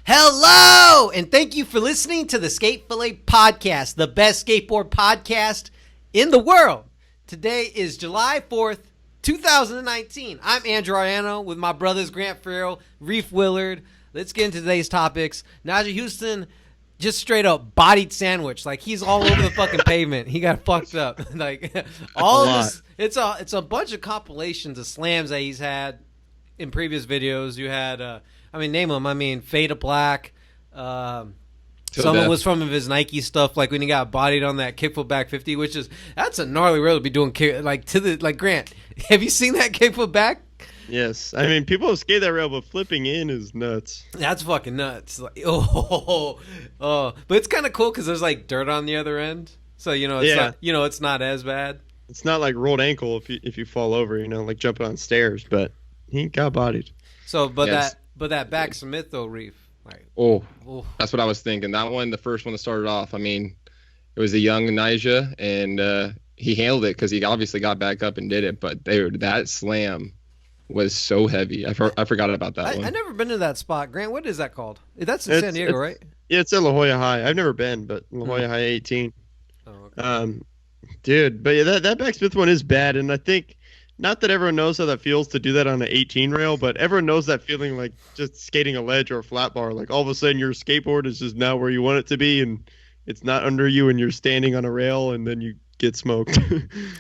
Hello, and thank you for listening to the Skate Fillet podcast, the best skateboard podcast in the world. Today is July 4th, 2019. I'm Andrew Ariano with my brothers Grant Farrell, Reef Willard. Let's get into today's topics. Nyjah Huston just straight up bodied sandwich. Like, he's all over the fucking pavement. He got fucked up. Like, all of this, it's a bunch of compilations of slams that he's had in previous videos. You had, name them. Fade to Black. Some of it was from his Nike stuff, like when he got bodied on that kickflip back 50, that's a gnarly rail to be doing. Grant, have you seen that kickflip back? Yes, I mean, people skate that rail, but flipping in is nuts. That's fucking nuts. Like, but it's kind of cool because there's like dirt on the other end, so it's not as bad. It's not like rolled ankle if you fall over, like jumping on stairs. But he got bodied. So, that back Smith though, Reef. Like, that's what I was thinking. That one, the first one that started off. I mean, it was a young Nyjah, and he handled it because he obviously got back up and did it. But that slam was so heavy. I forgot about that one. I've never been to that spot. Grant, what is that called? That's in San Diego, right? Yeah, it's at La Jolla High. I've never been, but La Jolla High 18. Oh, okay. Dude, but yeah, that back Smith one is bad, and I think not that everyone knows how that feels to do that on an 18 rail, but everyone knows that feeling, like just skating a ledge or a flat bar. Like all of a sudden your skateboard is just not where you want it to be, and it's not under you, and you're standing on a rail, and then you get smoked.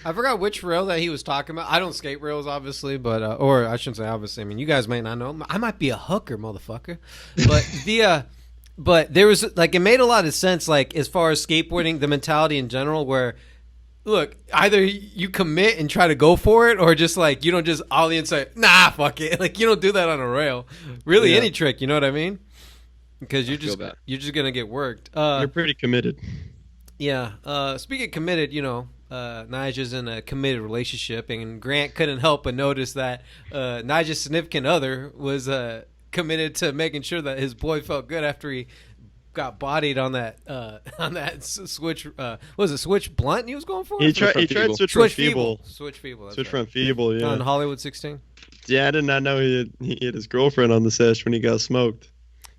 I forgot which rail that he was talking about. I don't skate rails, obviously, but or I shouldn't say obviously. I mean, you guys may not know. I might be a hooker, motherfucker. But but there was it made a lot of sense, like as far as skateboarding, the mentality in general, where look, either you commit and try to go for it, or just like you don't just all the inside. Nah, fuck it. Like you don't do that on a rail. Really, any trick, you know what I mean? Because you're just gonna get worked. You're pretty committed. Yeah. Speaking of committed, Nyjah's in a committed relationship, and Grant couldn't help but notice that Nyjah's significant other was committed to making sure that his boy felt good after he got bodied on that switch. Was it switch blunt he was going for? He tried switch front feeble. Switch feeble. Switch front feeble. Yeah. On Hollywood 16. Yeah, I did not know he had his girlfriend on the sesh when he got smoked.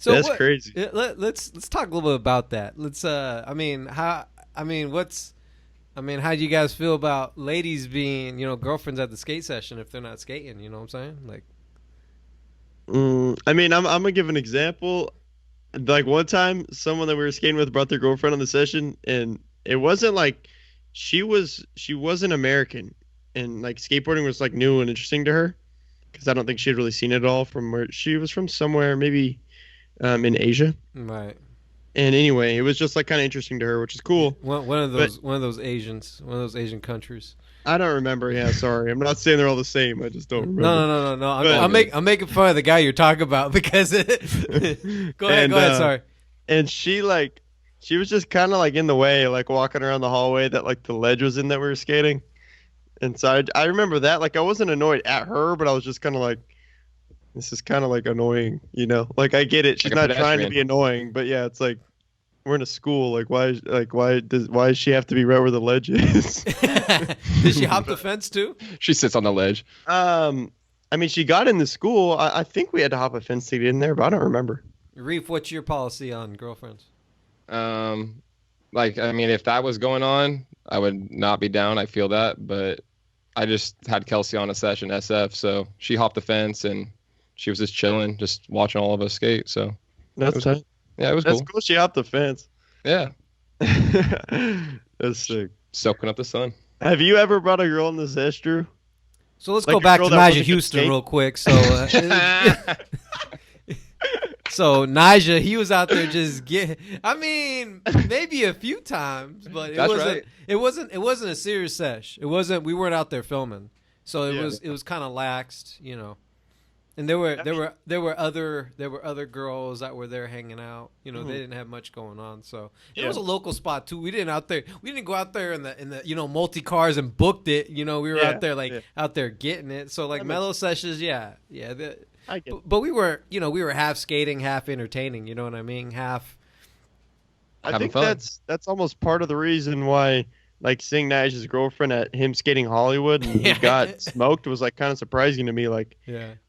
So that's crazy. Let's talk a little bit about that. How do you guys feel about ladies being, girlfriends at the skate session if they're not skating? You know what I'm saying? Like, I'm gonna give an example. Like one time, someone that we were skating with brought their girlfriend on the session, and it wasn't like she wasn't American, and like skateboarding was like new and interesting to her because I don't think she had really seen it all from where she was from, somewhere maybe in Asia. Right. And anyway, it was just like kind of interesting to her, which is cool. One of those Asian countries. I don't remember. Yeah, sorry. I'm not saying they're all the same. I just don't remember. No. I'm making fun of the guy you're talking about because go ahead. Sorry. And she was just kind of like in the way, like walking around the hallway that like the ledge was in that we were skating. And so I remember that. Like I wasn't annoyed at her, but I was just kind of like, this is kind of like annoying, Like I get it. She's not trying to be annoying, but yeah, it's like we're in a school. Like why does she have to be right where the ledge is? Did she hop the fence too? She sits on the ledge. She got in the school. I think we had to hop a fence to get in there, but I don't remember. Reef, what's your policy on girlfriends? If that was going on, I would not be down. I feel that, but I just had Kelsey on a session SF, so she hopped the fence and she was just chilling, just watching all of us skate. So that's tight. Yeah, it was cool. That's cool. She hopped the fence. Yeah. That's sick. Soaking up the sun. Have you ever brought a girl in the sesh, Drew? So let's go back to Nyjah Huston real quick. So, so Nyjah, he was out there just maybe a few times, but it wasn't a serious sesh. We weren't out there filming, so it was kind of laxed, And there were other girls that were there hanging out. They didn't have much going on, so it was a local spot too. We didn't go out there in the multi cars and booked it. We were out there out there getting it. So like mellow sessions, but we were half skating, half entertaining. You know what I mean? Half. I think that's almost part of the reason why. Like seeing Nyjah's girlfriend at him skating Hollywood and he got smoked was like kind of surprising to me. Like,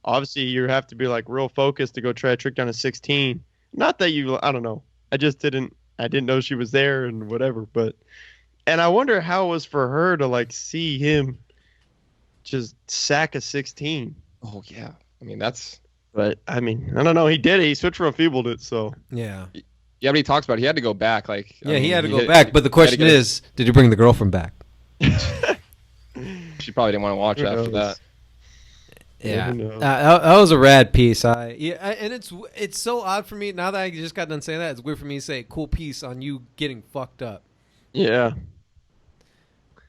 obviously you have to be like real focused to go try a trick down a 16. Not that I don't know. I didn't know she was there and whatever. And I wonder how it was for her to like see him just sack a 16. Oh yeah, I mean But I mean, I don't know. He did it. He switched from feebled it. So Yeah. Yeah, but he talks about he had to go back. Like, He had to go back. But the question is, did he bring the girlfriend back? She probably didn't want to watch after that. Yeah, that was a rad piece. And it's so odd for me now that I just got done saying that. It's weird for me to say cool piece on you getting fucked up. Yeah.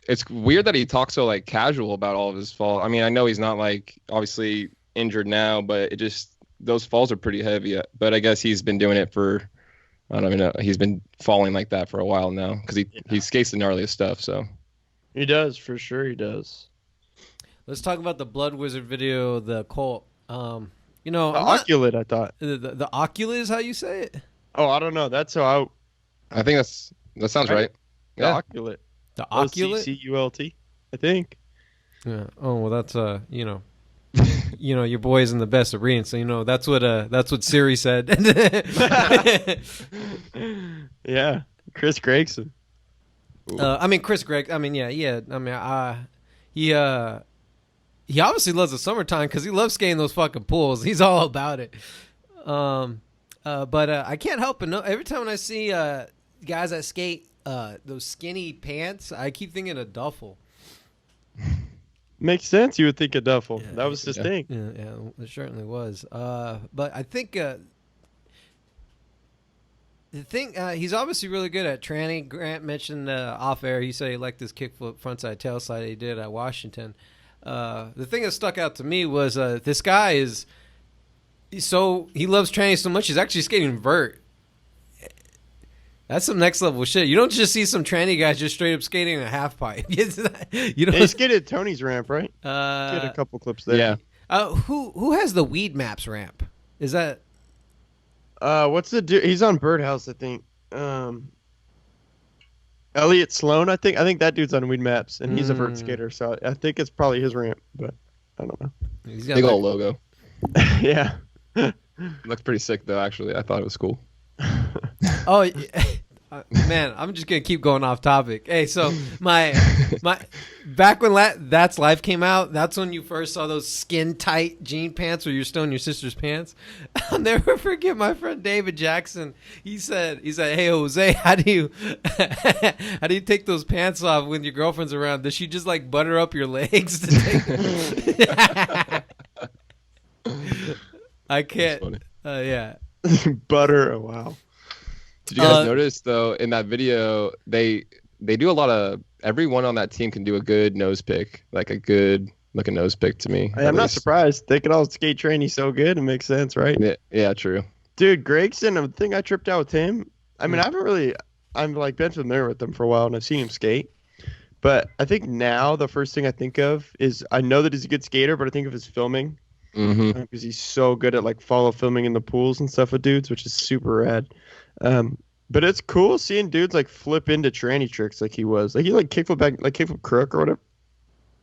It's weird that he talks so like casual about all of his falls. I mean, I know he's not like obviously injured now, but those falls are pretty heavy. But I guess he's been doing it for, I don't even know. He's been falling like that for a while now because he skates the gnarliest stuff. So he does, for sure. He does. Let's talk about the Blood Wizard video, the Occult. The Occult, I thought. The Occult is how you say it? Oh, I don't know. That's how I think that sounds right. The Occult. The Occult? Occult, I think. Yeah. Oh, well, that's, your boy's in the best of reading, so, that's what Siri said. Yeah. Chris Gregson. Chris Gregg. He obviously loves the summertime because he loves skating those fucking pools. He's all about it. But I can't help but know every time when I see guys that skate those skinny pants, I keep thinking of Duffel. Makes sense. You would think of Duffel. Yeah, that was his thing. Yeah, it certainly was. But I think the thing he's obviously really good at tranny. Grant mentioned off air. He said he liked this kickflip frontside tailslide he did at Washington. The thing that stuck out to me was this guy he loves tranny so much he's actually skating vert. That's some next level shit. You don't just see some tranny guys just straight up skating a half pipe. They skated Tony's ramp, right? Get a couple clips there. Yeah. Who has the Weed Maps ramp? Is that? What's the dude? He's on Birdhouse, I think. Elliot Sloan, I think. I think that dude's on Weed Maps, and he's a vert skater, so I think it's probably his ramp, but I don't know. He's got big old logo. Yeah. Looks pretty sick though. Actually, I thought it was cool. Oh, man, I'm just gonna keep going off topic. Hey, so my back when That's Life came out, that's when you first saw those skin tight jean pants where you're still in your sister's pants. I'll never forget my friend David Jackson. He said, "Hey Jose, how do you take those pants off when your girlfriend's around? Does she just like butter up your legs to take?" I can't. Yeah. Butter. Oh, wow. Did you guys notice though in that video they do a lot of, everyone on that team can do a good nose pick, like a good looking nose pick to me. I'm not surprised. They can all skate tranny so good. It makes sense, right? Yeah, true. Dude, Gregson, the thing I tripped out with him, I mean, I'm like been familiar with him for a while and I've seen him skate. But I think now the first thing I think of is I know that he's a good skater, but I think of his filming. Because he's so good at like follow filming in the pools and stuff with dudes, which is super rad. But it's cool seeing dudes like flip into tranny tricks like he was. Like he like kickflip back, like kickflip crook or whatever.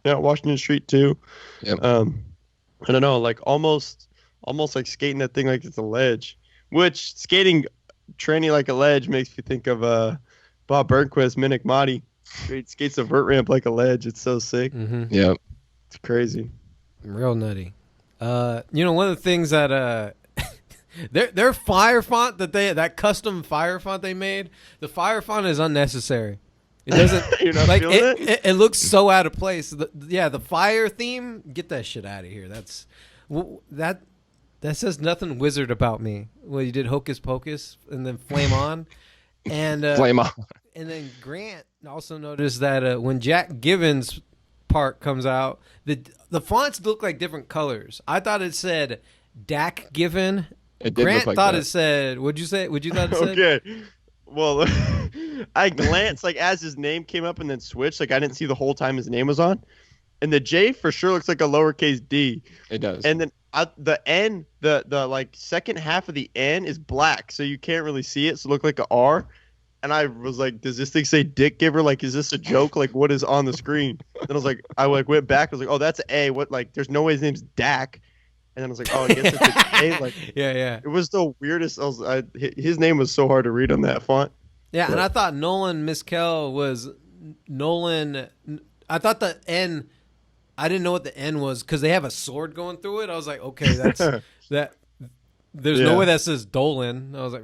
Yeah, Washington Street too. Yep. I don't know, like almost like skating that thing like it's a ledge. Which skating tranny like a ledge makes me think of Bob Burnquist, Minnick Motti. He skates a vert ramp like a ledge. It's so sick. Yeah, it's crazy. Real nutty. One of the things that their fire font that custom fire font they made, the fire font is unnecessary. It doesn't You're not like feeling it looks so out of place. The fire theme, get that shit out of here. That says nothing wizard about me. Well, you did Hocus Pocus and then Flame On, and Flame On. And then Grant also noticed that when Jack Givens' part comes out, the fonts look like different colors. I thought it said Dak Given. It did Grant look like thought that. it said. Would you thought it said? Okay. Well, I glanced like as his name came up and then switched. Like I didn't see the whole time his name was on, and the J for sure looks like a lowercase D. It does. And then the N, the like second half of the N is black, so you can't really see it. So it looked like a R. And I was like, does this thing say Dick Giver? Like, is this a joke? Like, what is on the screen? Then I was like, went back. I was like, oh, that's an A. What? Like, there's no way his name's Dak. And then I was like, oh, I guess it's a K. Like, yeah. it was the weirdest. His name was so hard to read on that font. Yeah, and I thought Nolan Miskel was Nolan. I thought the N. I didn't know what the N was because they have a sword going through it. I was like, okay, that's that. There's no way that says Dolan. I was like,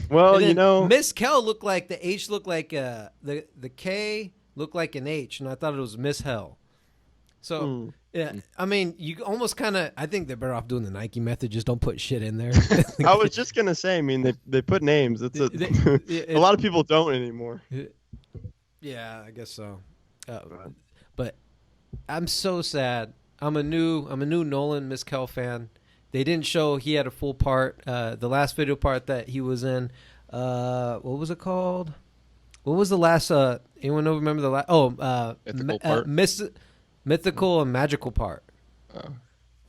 well, you know, Miskel looked like the H looked like the K looked like an H, and I thought it was Miss Hell. So yeah, I mean, you almost kind of. I think they're better off doing the Nike method. Just don't put shit in there. I was just gonna say. I mean, they put names. It's a lot of people don't anymore. Yeah, I guess so. But I'm so sad. I'm a new Nolan Miskel fan. They didn't show he had a full part. The last video part that he was in. What was it called? What was the last? Anyone remember the last? Mythical part. Mythical and magical part. Oh.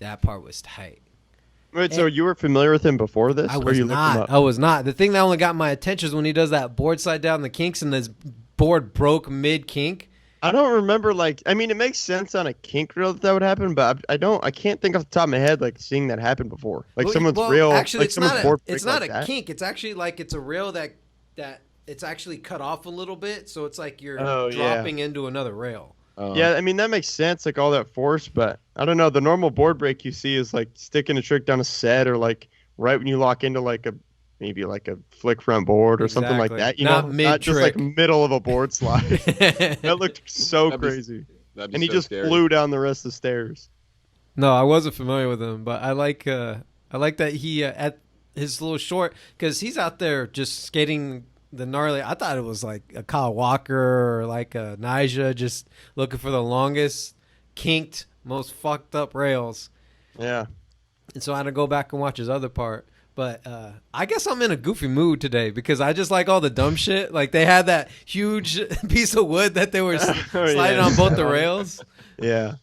That part was tight. Wait, so you were familiar with him before this? I was not. I was not. The thing that only got my attention is when he does that board slide down the kinks and this board broke mid kink. I don't remember. Like, I mean, it makes sense on a kink reel that would happen, but I can't think off the top of my head like seeing that happen before. Like someone's reel. Actually, like it's not a kink. It's actually like it's a rail that it's actually cut off a little bit, so it's like you're dropping into another rail. Yeah, I mean, that makes sense, like all that force, but I don't know. The normal board break you see is like sticking a trick down a set or like right when you lock into like maybe like a flick front board or something like that. Not just like middle of a board slide. That looked so crazy. And he just flew down the rest of the stairs. No, I wasn't familiar with him, but I like that he at his little short because he's out there just skating the gnarly. I thought it was like a Kyle Walker or like a Nyjah just looking for the longest kinked, most fucked up rails. Yeah. And so I had to go back and watch his other part. But I guess I'm in a goofy mood today because I just like all the dumb shit. Like they had that huge piece of wood that they were sliding on both the rails. Yeah.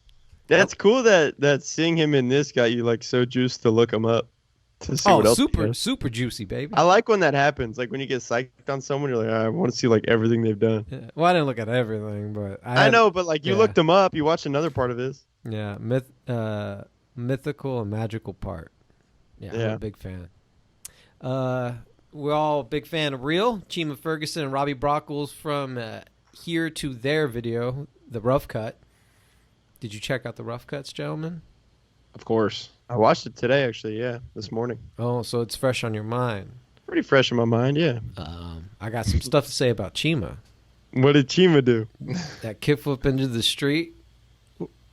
That's cool that seeing him in this got you like so juiced to look him up. Super juicy, baby. I like when that happens. Like when you get psyched on someone, you're like, I want to see like everything they've done. Yeah. Well, I didn't look at everything, but I know, but like you looked him up. You watched another part of his. Yeah, mythical and magical part. Yeah, I'm a big fan. We're all a big fan of Real. Chima Ferguson and Robbie Brockels from Here to There video, the rough cut. Did you check out the rough cuts, gentlemen? Of course. I watched it today, actually, this morning. Oh, so it's fresh on your mind. Pretty fresh in my mind, yeah. I got some stuff to say about Chima. What did Chima do? That kickflip into the street.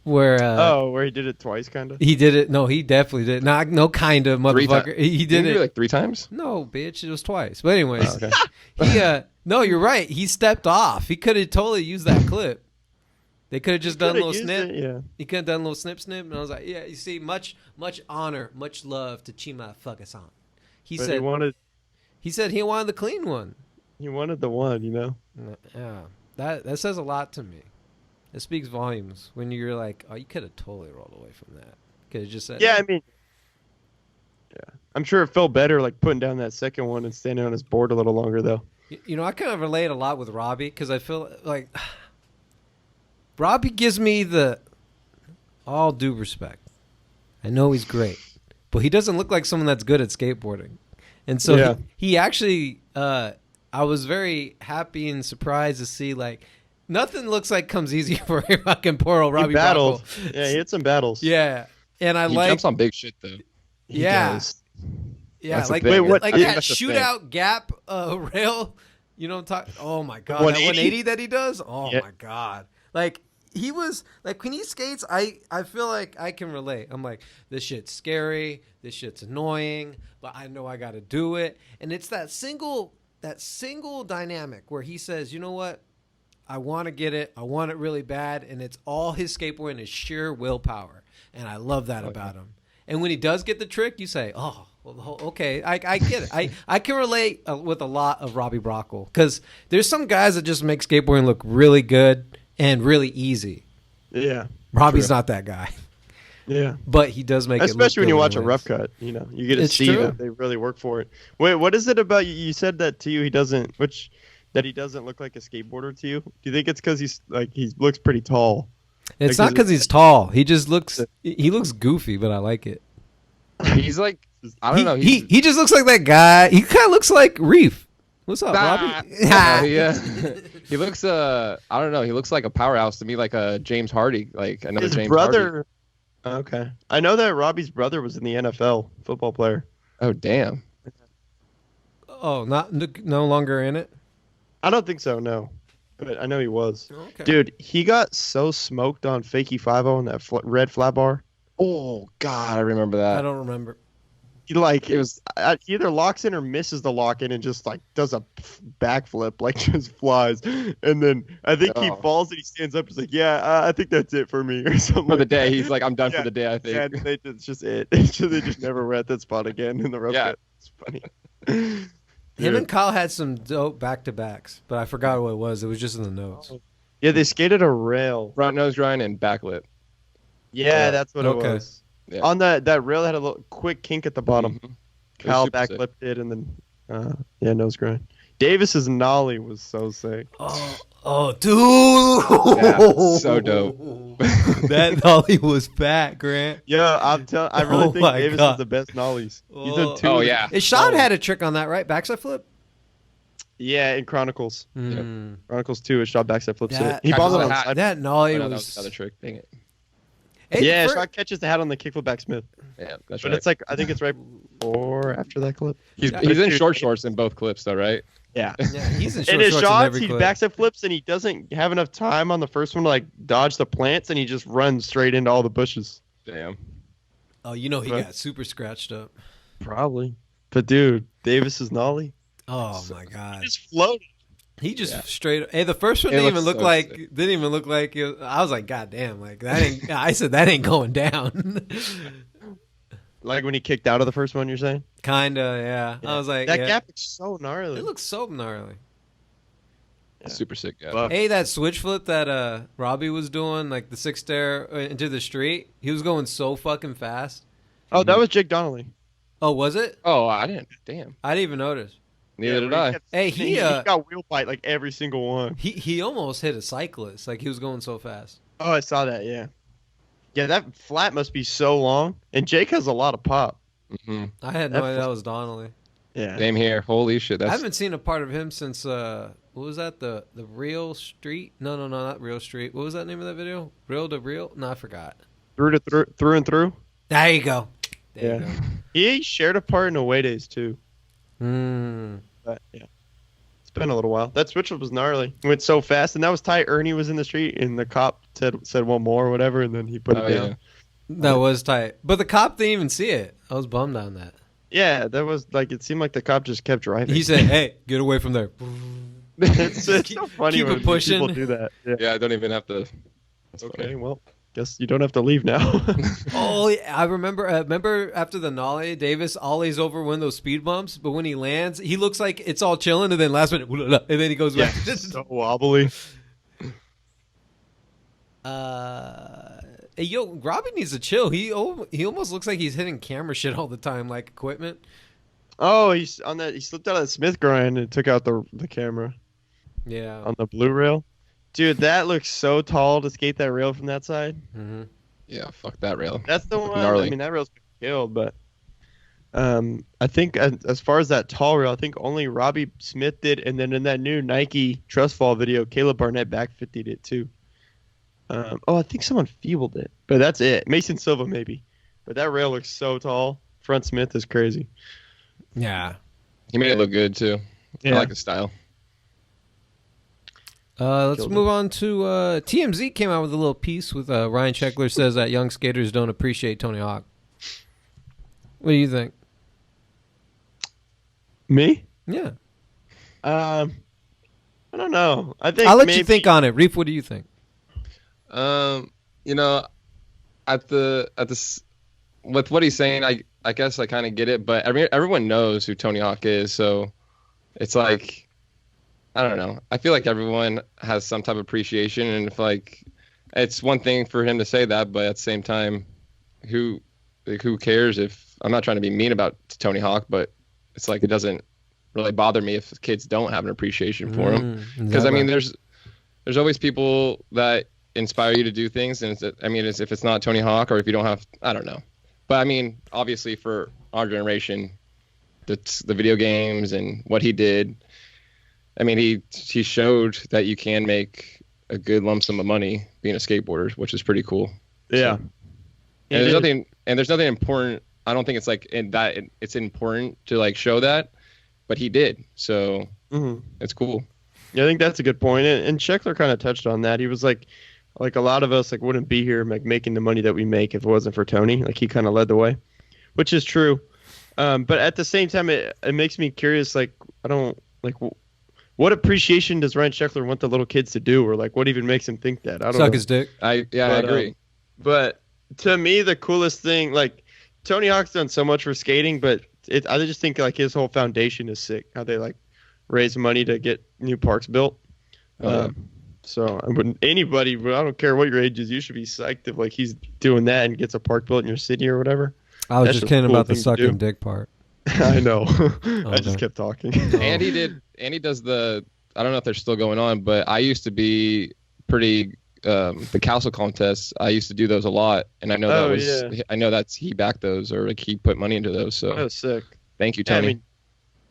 Where where he did it twice, kind of? He did it. No, he definitely did. No, kind of, motherfucker. He did it like 3 times? No, bitch, it was twice. But anyways, no, you're right. He stepped off. He could have totally used that clip. They could have just done a little snip. He could have done a little snip, and I was like, yeah, you see, much honor, much love to Chima Ferguson. He said he wanted the clean one. He wanted the one, Yeah, that says a lot to me. It speaks volumes when you're like, oh, you could have totally rolled away from that. Could have just said, yeah, I mean, yeah, I'm sure it felt better like putting down that second one and standing on his board a little longer though. I kind of relate a lot with Robbie because I feel like Robbie gives me the all due respect. I know he's great, but he doesn't look like someone that's good at skateboarding. And so he actually, I was very happy and surprised to see like nothing looks like comes easy for fucking poor old Robbie Brockel. Brockel. Yeah, he had some battles. Yeah, and he jumps on big shit though. Yeah, that's like that shootout gap rail. You know what I'm talking? Oh my god, 180? That 180 that he does. Oh my god, like. He was like when he skates, I feel like I can relate. I'm like, this shit's scary, this shit's annoying, but I know I got to do it. And it's that single dynamic where he says, you know what, I want to get it, I want it really bad, and it's all his skateboarding is sheer willpower, and I love that about him. And when he does get the trick, you say, oh, well, okay, I get it. I can relate with a lot of Robbie Brockel because there's some guys that just make skateboarding look really good. And really easy. Yeah. Robbie's not that guy. Yeah. But he does make especially it look when you watch anyways. a rough cut, you get to see that they really work for it. Wait, what is it about you? You said that to you he doesn't look like a skateboarder to you? Do you think it's because he looks pretty tall? It's not because he's tall. He just looks goofy, but I like it. He's like, I don't know. He just looks like that guy. He kind of looks like Reef. What's up, Robbie? Yeah. He looks I don't know. He looks like a powerhouse to me, like a James Hardy, like another His James brother. Hardy. Okay, I know that Robbie's brother was in the NFL, football player. Oh damn. Oh, no longer in it. I don't think so, no, but I know he was. Okay. Dude, he got so smoked on Fakey 5-0 on that red flat bar. Oh god, I remember that. I don't remember. He he either locks in or misses the lock in and just like does a backflip, like just flies, and then I think he falls and he stands up. He's like, "Yeah, I think that's it for me," or something. For the day, he's like, "I'm done for the day." I think. Yeah, it's just it. They just never were at that spot again in the rough. Yeah, it's funny. Him and Kyle had some dope back-to-backs, but I forgot what it was. It was just in the notes. Yeah, they skated a rail, front nose grind and backlip. Yeah, that's what it was. Yeah. On that rail had a little quick kink at the bottom. Mm-hmm. Kyle backflipped it and then nose grind. Davis's nollie was so sick. Oh, dude! Yeah, so dope. That nollie was fat, Grant. Yeah, I really think Davis is the best nollies. He's done two. Oh yeah. Sean had a trick on that, right? Backside flip. Yeah, in Chronicles. Mm. Chronicles 2, it shot backside flips. He bombed it on side. That nollie was another trick. Dang it. Hey, Shot catches the hat on the kickflip back Smith. Yeah, that's but right. It's like I think it's right before after that clip. He's in short shorts in both clips, though, right? Yeah. He's in short in his shorts shots, in every he clip. backside flips and he doesn't have enough time on the first one to like dodge the plants, and he just runs straight into all the bushes. Damn. Oh, he got super scratched up. Probably. But dude, Davis's nollie. Oh my god. He just floated. He just straight. Hey, the first one didn't even look like. I was like, God damn! Like that ain't. I said that ain't going down. Like when he kicked out of the first one, you're saying? Kinda, yeah. I was like, that gap is so gnarly. It looks so gnarly. Yeah. Super sick gap. Well, hey, that switch flip that Robbie was doing, like the 6 stair into the street, he was going so fucking fast. Oh, that was Jake Donnelly. Oh, was it? Oh, I didn't. Damn. I didn't even notice. Neither did I. Hey, he got wheel bite like every single one. He almost hit a cyclist. Like he was going so fast. Oh, I saw that. Yeah. Yeah, that flat must be so long. And Jake has a lot of pop. Mm-hmm. I had no idea that was Donnelly. Yeah. Same here. Holy shit. I haven't seen a part of him since what was that? The Real Street? No, not Real Street. What was that name of that video? Real to Real? No, I forgot. Through and through. There you go. There you go. He shared a part in Away Days too. But yeah, it's been a little while. That switch was gnarly. It went so fast, and that was tight. Ernie was in the street, and the cop said one more or whatever, and then he put it down. Yeah. That was tight. But the cop didn't even see it. I was bummed on that. Yeah, that was like it seemed like the cop just kept driving. He said, "Hey, get away from there." it's so funny when people do that. Yeah, I don't even have to. That's okay, funny. Well, guess you don't have to leave now. Oh, yeah, I remember. Remember after the nollie, Davis ollies over one of those speed bumps, but when he lands, he looks like it's all chilling, and then last minute, and then he goes back. So wobbly. Hey, yo, Robbie needs to chill. He almost looks like he's hitting camera shit all the time, like equipment. Oh, he's on that. He slipped out of the Smith grind and took out the camera. Yeah, on the blue rail. Dude, that looks so tall to skate that rail from that side. Mm-hmm. Yeah, fuck that rail. That's the one. Gnarly. I mean, that rail's been killed, but I think as far as that tall rail, I think only Robbie Smith did, and then in that new Nike Trust Fall video, Caleb Barnett back 50'd it too. I think someone feebled it, but that's it. Mason Silva maybe, but that rail looks so tall. Front Smith is crazy. Yeah, he made it look good too. Yeah. I like the style. Let's move on to TMZ came out with a little piece with Ryan Sheckler says that young skaters don't appreciate Tony Hawk. What do you think? Me? Yeah. I don't know. I think I'll let you think on it. Reef, what do you think? You know, with what he's saying, I guess I kind of get it, but everyone knows who Tony Hawk is, so it's like, I don't know. I feel like everyone has some type of appreciation, and if like, it's one thing for him to say that, but at the same time, who cares if I'm not trying to be mean about Tony Hawk, but it's like it doesn't really bother me if kids don't have an appreciation for him, because I mean, there's always people that inspire you to do things, and if it's not Tony Hawk, or if you don't have, I don't know, But I mean, obviously for our generation, the video games and what he did. I mean, he showed that you can make a good lump sum of money being a skateboarder, which is pretty cool. Yeah. So, and there's nothing important. I don't think it's like it's important to like show that, but he did. So it's cool. Yeah, I think that's a good point. And Sheckler kind of touched on that. He was like a lot of us like wouldn't be here like making the money that we make if it wasn't for Tony. Like he kind of led the way, which is true. But at the same time, it makes me curious. Like I don't like what appreciation does Ryan Sheckler want the little kids to do, or like what even makes him think that? I don't know. Suck his dick. I agree. But to me, the coolest thing, like Tony Hawk's done so much for skating, but I just think like his whole foundation is sick. How they like raise money to get new parks built. So I wouldn't anybody, but I don't care what your age is, you should be psyched if like he's doing that and gets a park built in your city or whatever. I was just kidding about the sucking dick part. I know. I just kept talking. And he does the, I don't know if they're still going on, but I used to be pretty the Castle contests. I used to do those a lot, and I know I know that's he backed those, or like he put money into those. So that was sick. Thank you, Tony. Yeah,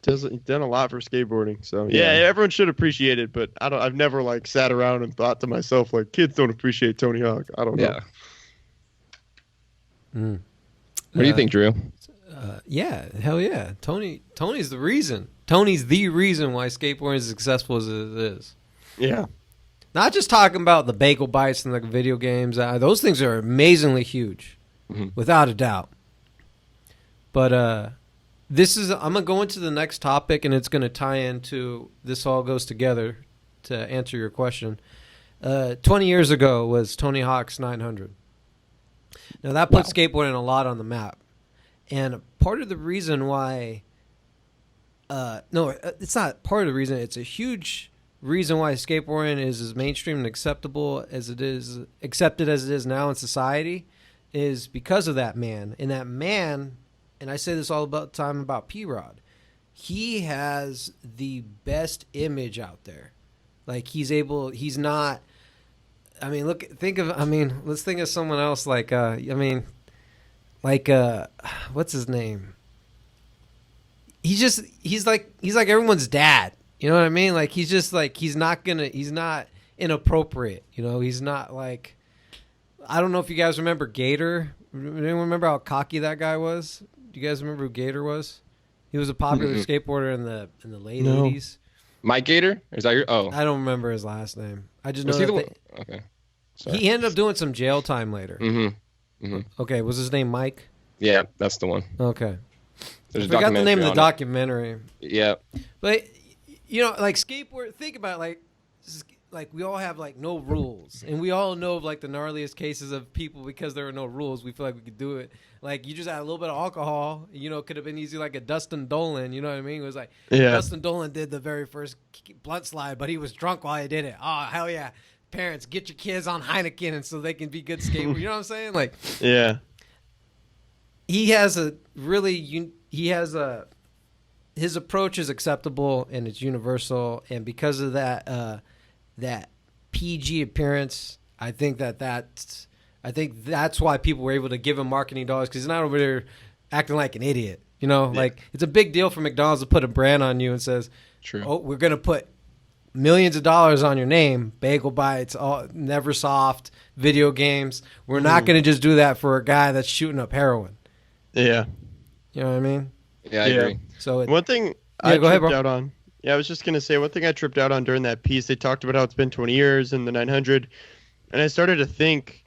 he's done a lot for skateboarding. So yeah, everyone should appreciate it. But I've never like sat around and thought to myself like kids don't appreciate Tony Hawk. I don't know. Yeah. What do you think, Drew? Yeah, hell yeah. Tony's the reason. Tony's the reason why skateboarding is as successful as it is. Yeah. Not just talking about the bagel bites and the video games. Those things are amazingly huge, without a doubt. But I'm going to go into the next topic, and it's going to tie into this all goes together to answer your question. 20 years ago was Tony Hawk's 900. Now, that put skateboarding a lot on the map. And part of the reason why... no, it's not part of the reason. It's a huge reason why skateboarding is as mainstream and accepted as it is now in society is because of that man. And that man, and I say this all about time about P-Rod, he has the best image out there. Like he's not... let's think of someone else like, what's his name? He's like everyone's dad. You know what I mean? Like he's just like, he's not inappropriate. You know, he's not like, I don't know if you guys remember Gator. Anyone remember how cocky that guy was? Do you guys remember who Gator was? He was a popular skateboarder in the late 80s. Mike Gator? Is that your? Oh, I don't remember his last name. I just know okay. Sorry. He ended up doing some jail time later. Okay, was his name Mike? Yeah, that's the one. Okay. There's I forgot the name of the documentary. Yeah. But, you know, like skateboard, think about it, like we all have like no rules. And we all know like the gnarliest cases of people because there are no rules. We feel like we could do it. Like you just had a little bit of alcohol, you know, could have been easy like a Dustin Dolan, you know what I mean? It was like Dustin Dolan did the very first blunt slide, but he was drunk while he did it. Oh, hell yeah. Parents, get your kids on Heineken and so they can be good skateboarders. You know what I'm saying? Like, yeah. His approach is acceptable and it's universal, and because of that that PG appearance, I think that's why people were able to give him marketing dollars, because he's not over there acting like an idiot. You know, like it's a big deal for McDonald's to put a brand on you and says, "True. Oh, we're gonna put millions of dollars on your name, bagel bites, all Neversoft, video games. We're not gonna just do that for a guy that's shooting up heroin." Yeah. You know what I mean? Yeah, I agree. So one thing I tripped out on. Yeah, I was just gonna say one thing I tripped out on during that piece. They talked about how it's been 20 years and the 900, and I started to think,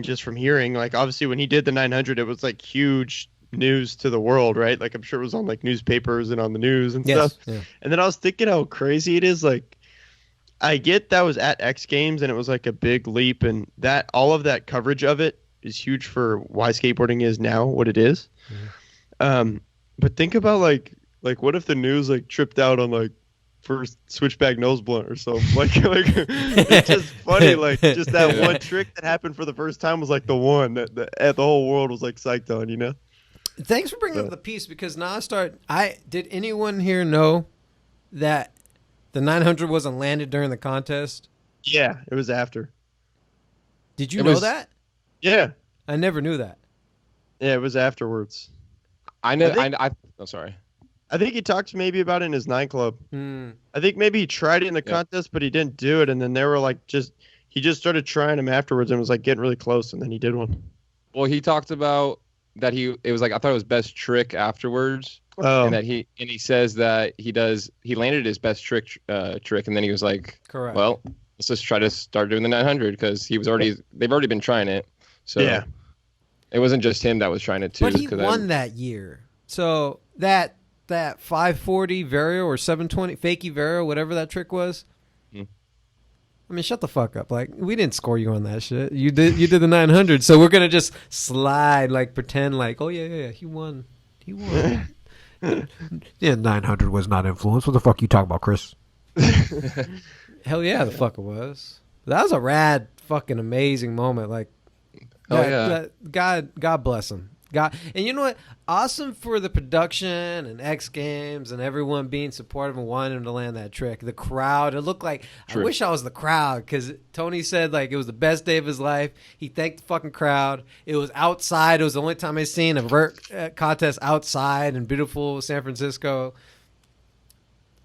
just from hearing, like obviously when he did the 900, it was like huge news to the world, right? Like I'm sure it was on like newspapers and on the news and stuff. Yeah. And then I was thinking how crazy it is. Like I get that was at X Games and it was like a big leap, and that all of that coverage of it is huge for why skateboarding is now what it is. But think about like what if the news like tripped out on like first switchback nose blunt or something? Like it's just funny, like just that one trick that happened for the first time was like the one that the whole world was like psyched on, you know? Thanks for bringing up the piece, because now did anyone here know that the 900 wasn't landed during the contest? Yeah, it was after. Did you know that? Yeah. I never knew that. Yeah, it was afterwards. I know. I'm sorry. I think he talked maybe about it in his 9 Club. I think maybe he tried it in the contest, but he didn't do it. And then they were like, he just started trying them afterwards and was like getting really close. And then he did one. Well, he talked about that it was like, I thought it was best trick afterwards. Oh. And that he says that he landed his best trick. And then he was like, correct. Well, let's just try to start doing the 900 because they've already been trying it. So yeah. It wasn't just him that was trying it too. But he won that year. So that 540 Vario or 720 fakey Vario, whatever that trick was. I mean, shut the fuck up. Like, we didn't score you on that shit. You did the 900. So we're gonna just slide, like pretend like, oh yeah, he won. Yeah, 900 was not influence. What the fuck you talking about, Chris? Hell yeah, the fuck it was. That was a rad, fucking amazing moment. Like, God bless him. And you know what? Awesome for the production and X Games and everyone being supportive and wanting him to land that trick. The crowd, it looked like, I wish I was the crowd because Tony said like it was the best day of his life. He thanked the fucking crowd. It was outside. It was the only time I've seen a vert contest outside in beautiful San Francisco.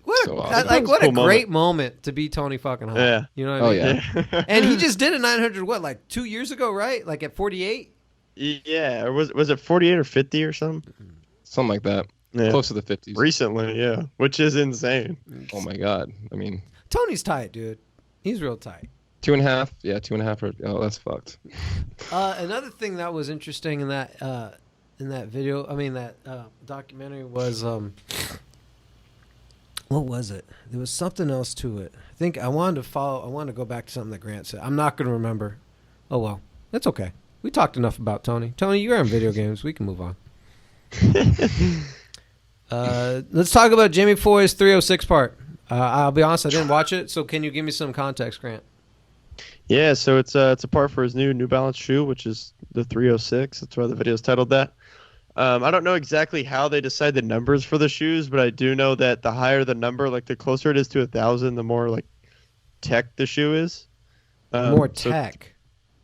What a great moment to be Tony fucking Hawk. Yeah. You know what I mean? Yeah. And he just did a 900, like 2 years ago, right? Like at 48? Yeah, or was it 48 or 50 or something? Something like that. Yeah. Close to the 50s. Recently, yeah, which is insane. Oh my God. I mean, Tony's tight, dude. He's real tight. 2.5. Yeah, 2.5. Oh, that's fucked. Another thing that was interesting in that video, that documentary was what was it? There was something else to it. I think I wanted to go back to something that Grant said. I'm not going to remember. Oh well, that's okay. We talked enough about Tony. Tony, you're in video games. We can move on. Let's talk about Jamie Foy's 306 part. I'll be honest, I didn't watch it, so can you give me some context, Grant? Yeah, so it's a part for his New Balance shoe, which is the 306. That's why the video's titled that. I don't know exactly how they decide the numbers for the shoes, but I do know that the higher the number, like the closer it is to 1,000, the more like tech the shoe is. More tech.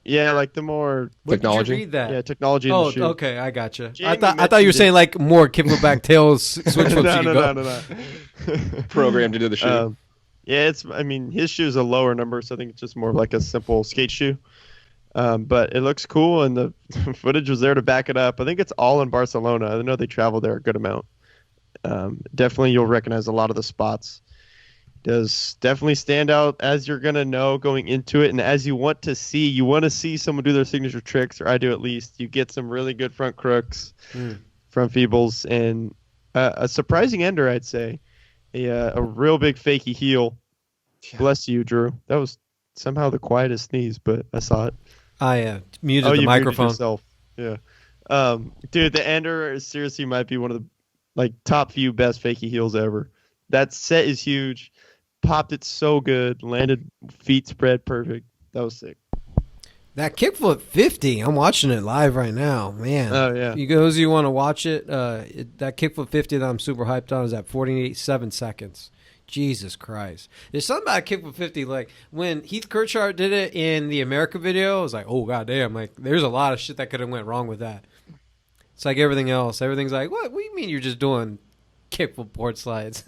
Yeah, like the more technology. Did you read that? Yeah, technology in the shoe. Okay, I gotcha. I thought you were saying like more kickflip tails switch flips. No. Programmed into the shoe. Yeah, his shoe is a lower number, so I think it's just more of like a simple skate shoe. But it looks cool, and the footage was there to back it up. I think it's all in Barcelona. I know they travel there a good amount. Definitely, you'll recognize a lot of the spots. Does definitely stand out as you're gonna know going into it, and as you want to see someone do their signature tricks, or I do at least. You get some really good front crooks, front feebles, and a surprising ender, I'd say. A real big fakey heel. Yeah. Bless you, Drew. That was somehow the quietest sneeze, but I saw it. I muted the microphone. Muted yourself. Yeah. Dude, the ender seriously might be one of the top few best fakey heels ever. That set is huge. Popped it so good. Landed feet spread perfect. That was sick. That kickflip 50, I'm watching it live right now. Man. Oh, yeah. Those of you want to watch it, that kickflip 50 that I'm super hyped on is at 47 seconds. Jesus Christ. There's something about kickflip 50, like when Heath Kirchart did it in the America video, I was like, oh, goddamn. Like, there's a lot of shit that could have went wrong with that. It's like everything else. Everything's like, what do you mean you're just doing kickflip board slides?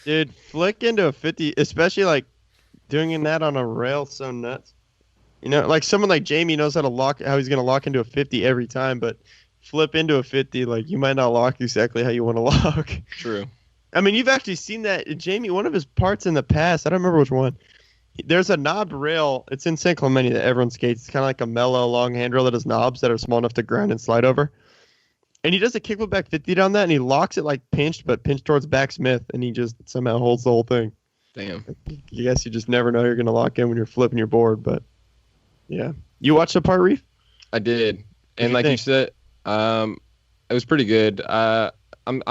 Dude, flick into a 50, especially like doing that on a rail, so nuts. You know, like someone like Jamie knows how he's going to lock into a 50 every time, but flip into a 50, like you might not lock exactly how you want to lock. True. I mean, you've actually seen that. Jamie, one of his parts in the past, I don't remember which one. There's a knobbed rail. It's in San Clemente that everyone skates. It's kind of like a mellow, long handrail that has knobs that are small enough to grind and slide over. And he does a kickflip back 50 down that, and he locks it like pinched, but pinched towards back Smith, and he just somehow holds the whole thing. Damn. I guess you just never know you're going to lock in when you're flipping your board, but yeah. You watched the part, Reef? I did. And like you said, it was pretty good. I'm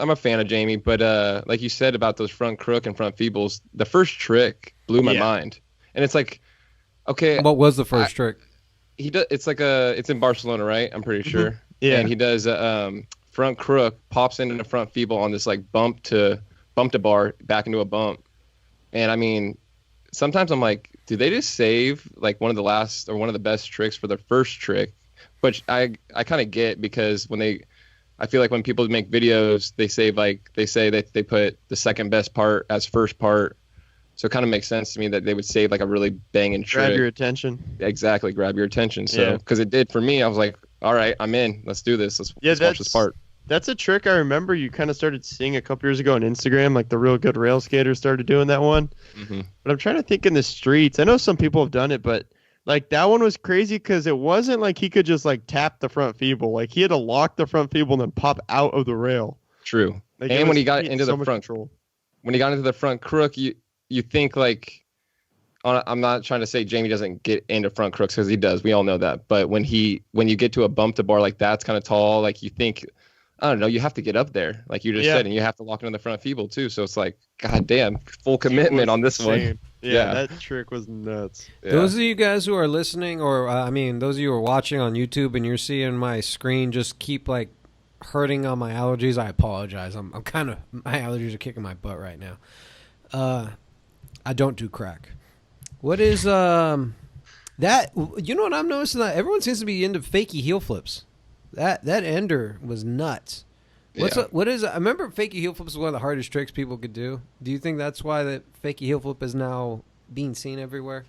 a fan of Jamie, but like you said about those front crook and front feebles, the first trick blew my mind. And it's like, okay. What was the first trick? It's in Barcelona, right? I'm pretty sure. Yeah. And he does front crook, pops into the front feeble on this like bump to bar back into a bump. And I mean, sometimes I'm like, do they just save like one of the best tricks for the first trick Which I kind of get, because I feel like when people make videos, they say that they put the second best part as first part. So it kind of makes sense to me that they would save like a really banging trick. Grab your attention. Exactly, grab your attention. So because it did for me, I was like, all right, I'm in. Let's do this. Let's watch this part. That's a trick I remember you kind of started seeing a couple years ago on Instagram. Like the real good rail skaters started doing that one. Mm-hmm. But I'm trying to think in the streets. I know some people have done it, but like that one was crazy because it wasn't like he could just like tap the front feeble. Like he had to lock the front feeble and then pop out of the rail. True. Like, and when he got into the front control, when he got into the front crook, you think like, I'm not trying to say Jamie doesn't get into front crooks, because he does. We all know that. But when you get to a bump to bar like that's kind of tall, like you think, I don't know, you have to get up there, like you just said, and you have to lock into the front feeble too. So it's like, god damn, full commitment on this one. Yeah, that trick was nuts. Yeah. Those of you guys who are listening, or those of you who are watching on YouTube and you're seeing my screen just keep like hurting on my allergies, I apologize. I'm kind of, my allergies are kicking my butt right now. I don't do crack. What is that? You know what I'm noticing? That everyone seems to be into fakey heel flips. That ender was nuts. What is? I remember fakey heel flips was one of the hardest tricks people could do. Do you think that's why that fakey heel flip is now being seen everywhere?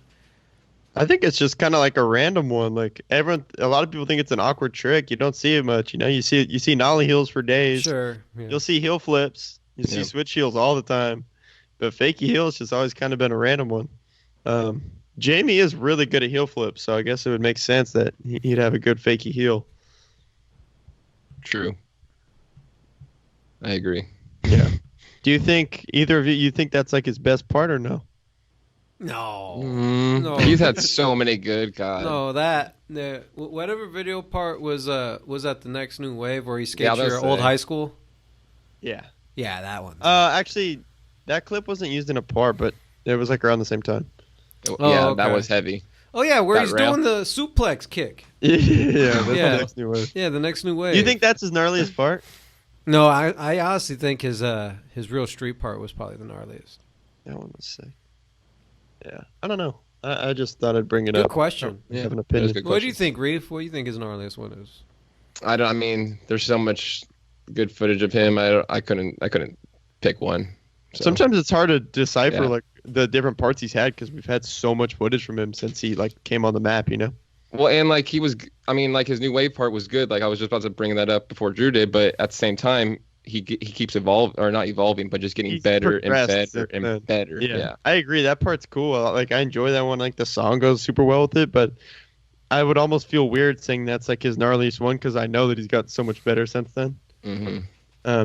I think it's just kind of like a random one. Like a lot of people think it's an awkward trick. You don't see it much. You know, you see nollie heels for days. Sure. Yeah. You'll see heel flips. You see switch heels all the time. But fakey heels just always kind of been a random one. Jamie is really good at heel flips, so I guess it would make sense that he'd have a good fakey heel. True. I agree. Yeah. Do you think either of you think that's like his best part or no? No. No. He's had so many good guys. No, whatever video part was at the Next New Wave where he skates your old high school. Yeah. Yeah, that one. Actually, that clip wasn't used in a part, but it was like around the same time. Okay. That was heavy. Oh yeah, where he's doing the suplex kick. The Next New Wave. Yeah, the Next New Wave. You think that's his gnarliest part? No, I honestly think his real street part was probably the gnarliest. That one was sick. Yeah, I don't know. I just thought I'd bring it up. Good question. I have an opinion. What do you think, Reef? What do you think his gnarliest one is? I mean, there's so much good footage of him. I couldn't pick one. So. Sometimes it's hard to decipher like the different parts he's had because we've had so much footage from him since he like came on the map, you know. Well, and like like his new wave part was good. Like I was just about to bring that up before Drew did, but at the same time, he keeps not evolving, but just getting better and better and better. Yeah, I agree. That part's cool. Like I enjoy that one. Like the song goes super well with it, but I would almost feel weird saying that's like his gnarliest one because I know that he's got so much better since then. Mm-hmm.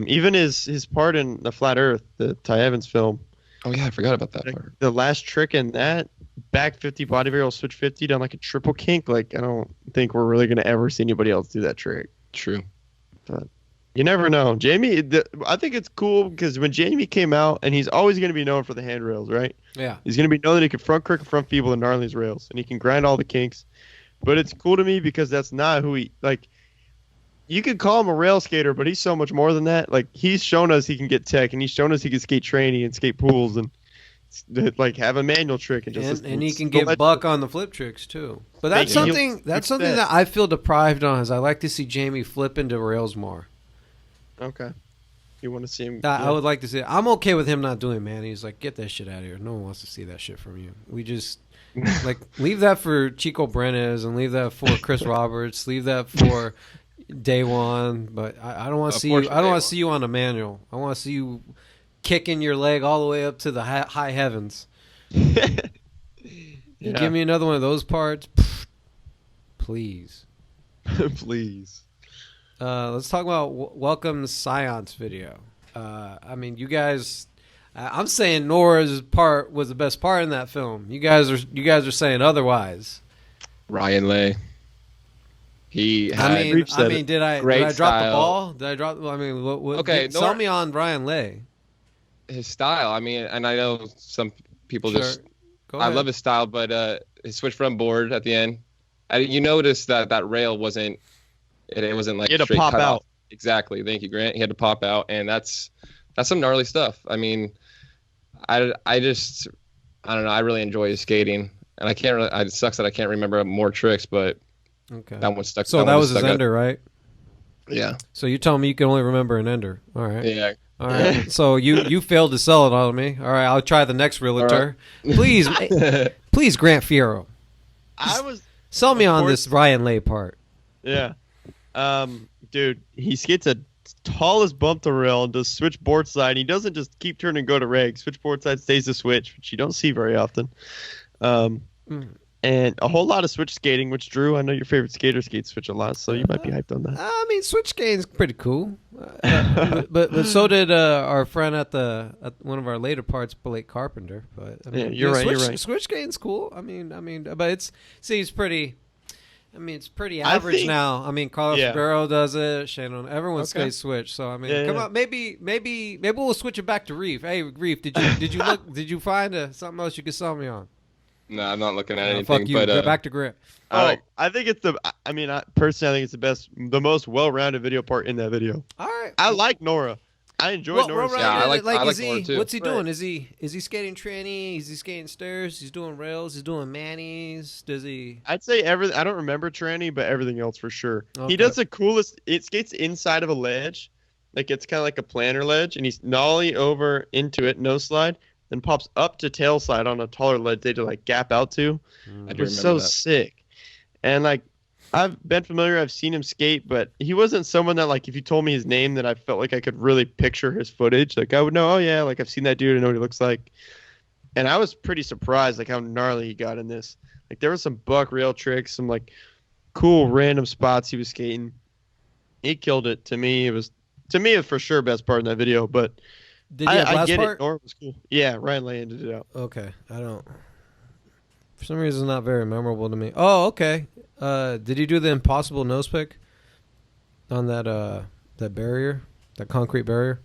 Even his part in the Flat Earth, the Ty Evans film. Oh yeah, I forgot about that part. The last trick in that back 50 body varial switch 50 down like a triple kink. Like I don't think we're really gonna ever see anybody else do that trick. True, but you never know. Jamie, I think it's cool because when Jamie came out, and he's always gonna be known for the handrails, right? Yeah, he's gonna be known that he can front crook and front feeble the gnarliest rails, and he can grind all the kinks. But it's cool to me because that's not who he like. You could call him a rail skater, but he's so much more than that. Like he's shown us he can get tech, and he's shown us he can skate tranny and skate pools and like have a manual trick and he can get buck on the flip tricks too. But that's something that I feel deprived on. Is I like to see Jamie flip into rails more. Okay, you want to see him? I would like to see it. I'm okay with him not doing it, man. He's like, get that shit out of here. No one wants to see that shit from you. We just like leave that for Chico Brenes and leave that for Chris Roberts. Leave that for Day One, but I don't want to see you. I don't want to see you on a manual. I want to see you kicking your leg all the way up to the high heavens. Give me another one of those parts, please. Please. Let's talk about Welcome's Seance video. I mean, you guys. I'm saying Nora's part was the best part in that film. You guys are saying otherwise. Ryan Lay. Did I drop the ball? Did I drop? I mean, okay. Sell me on Ryan Lay. His style. I mean, and I know some people just. I love his style, but his switch front board at the end. You notice that rail wasn't. It wasn't like he had to pop out. Off. Exactly. Thank you, Grant. He had to pop out, and that's some gnarly stuff. I mean, I don't know. I really enjoy his skating, and I can't really. It sucks that I can't remember more tricks, but Okay. That one stuck. So that was his ender, right? Yeah. So you're telling me you can only remember an ender. All right. Yeah. All right. So you failed to sell it on me. All right. I'll try the next realtor. Right. Please, Grant Fierro. Sell me on this Ryan Lay part. Yeah. Dude, he skates a tallest bump to rail and does switch board side. He doesn't just keep turning and go to reg. Switch board side stays to switch, which you don't see very often. And a whole lot of switch skating, which Drew, I know your favorite skater skates switch a lot, so you might be hyped on that. I mean, switch skating is pretty cool, but so did our friend at one of our later parts, Blake Carpenter. But I mean, you're right. Switch skating's cool. I mean, but it's pretty. I mean, it's pretty average now. I mean, Carlos Romero does it. Shannon, everyone skates switch. So I mean, come on, maybe we'll switch it back to Reef. Hey, Reef, did you look? Did you find something else you could sell me on? No, I'm not looking at anything. Fuck you. But, Go back to Grant. I think it's personally, I think it's the most well-rounded video part in that video. All right. I like Nora. I enjoyed Nora. Yeah, I like Nora too. What's he doing? Is he skating tranny? Is he skating stairs? He's doing rails. He's doing manis. Does he? I'd say everything. I don't remember tranny, but everything else for sure. Okay. He does the coolest. It skates inside of a ledge, like it's kind of like a planter ledge, and he's nollie over into it, no slide. Then pops up to tail slide on a taller ledge they to like gap out to. I It was so sick. And like I've been familiar, I've seen him skate, but he wasn't someone that like if you told me his name that I felt like I could really picture his footage. Like I would know, oh yeah, like I've seen that dude, I know what he looks like. And I was pretty surprised like how gnarly he got in this. Like there was some buck rail tricks, some like cool random spots he was skating. He killed it. To me, it was for sure best part in that video, but did he have last get part? It. Nora was cool. Yeah, Ryan Lay ended it out. Okay, I don't. For some reason, it's not very memorable to me. Oh, okay. Did he do the impossible nose pick on that barrier, that concrete barrier?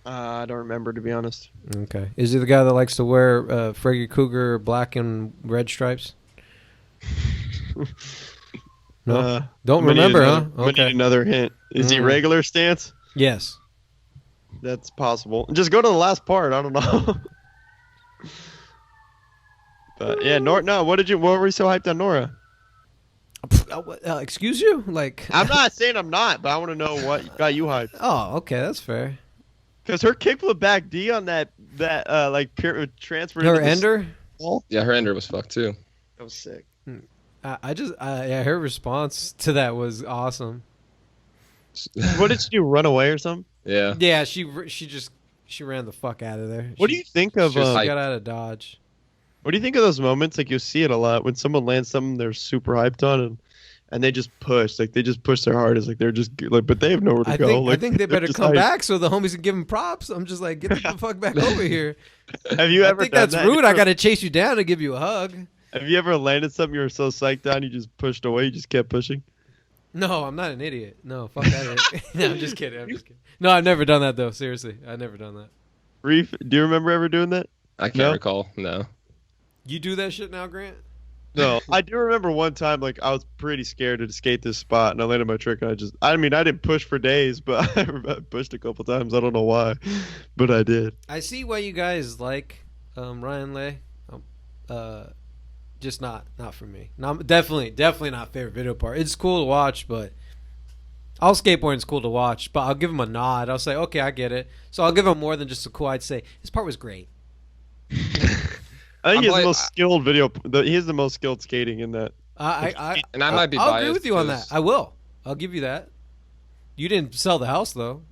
I don't remember, to be honest. Okay. Is he the guy that likes to wear Freddy Krueger black and red stripes? No, don't remember, huh? Okay. We need another hint. Is he regular stance? Yes. That's possible. Just go to the last part. I don't know. But yeah, Nora. No, what were you so hyped on Nora? Excuse you? Like I'm not saying I'm not, but I want to know what got you hyped. Oh, okay, that's fair. Because her kickflip back D on that like transfer. Her ender. Yeah, her ender was fucked too. That was sick. Her response to that was awesome. What did she do? Run away or something? Yeah. Yeah, she ran the fuck out of there. What do you think of? She got out of Dodge. What do you think of those moments? Like you'll see it a lot when someone lands something they're super hyped on, and they just push. Like they just push their hardest. Like they're just like, but they have nowhere to go. I think they better come back so the homies can give them props. I'm just like, get the fuck back over here. Have you ever? I think that's rude. I got to chase you down to give you a hug. Have you ever landed something you were so psyched on you just pushed away? You just kept pushing. No, I'm not an idiot. No, fuck that. No, I'm just kidding. No, I've never done that though. Seriously, I've never done that. Reef, do you remember ever doing that? I can't recall. No. You do that shit now, Grant? No, I do remember one time, like I was pretty scared to skate this spot, and I landed my trick, and I didn't push for days, but I pushed a couple times. I don't know why, but I did. I see why you guys like Ryan Lay. Just not for me. No, definitely not favorite video part. It's cool to watch, but all skateboarding's cool to watch. But I'll give him a nod. I'll say, okay, I get it. So I'll give him more than just a cool. I'd say this part was great. I think he has the most skilled video. He has the most skilled skating in that. I might be biased. I'll agree with you on that. I will. I'll give you that. You didn't sell the house though.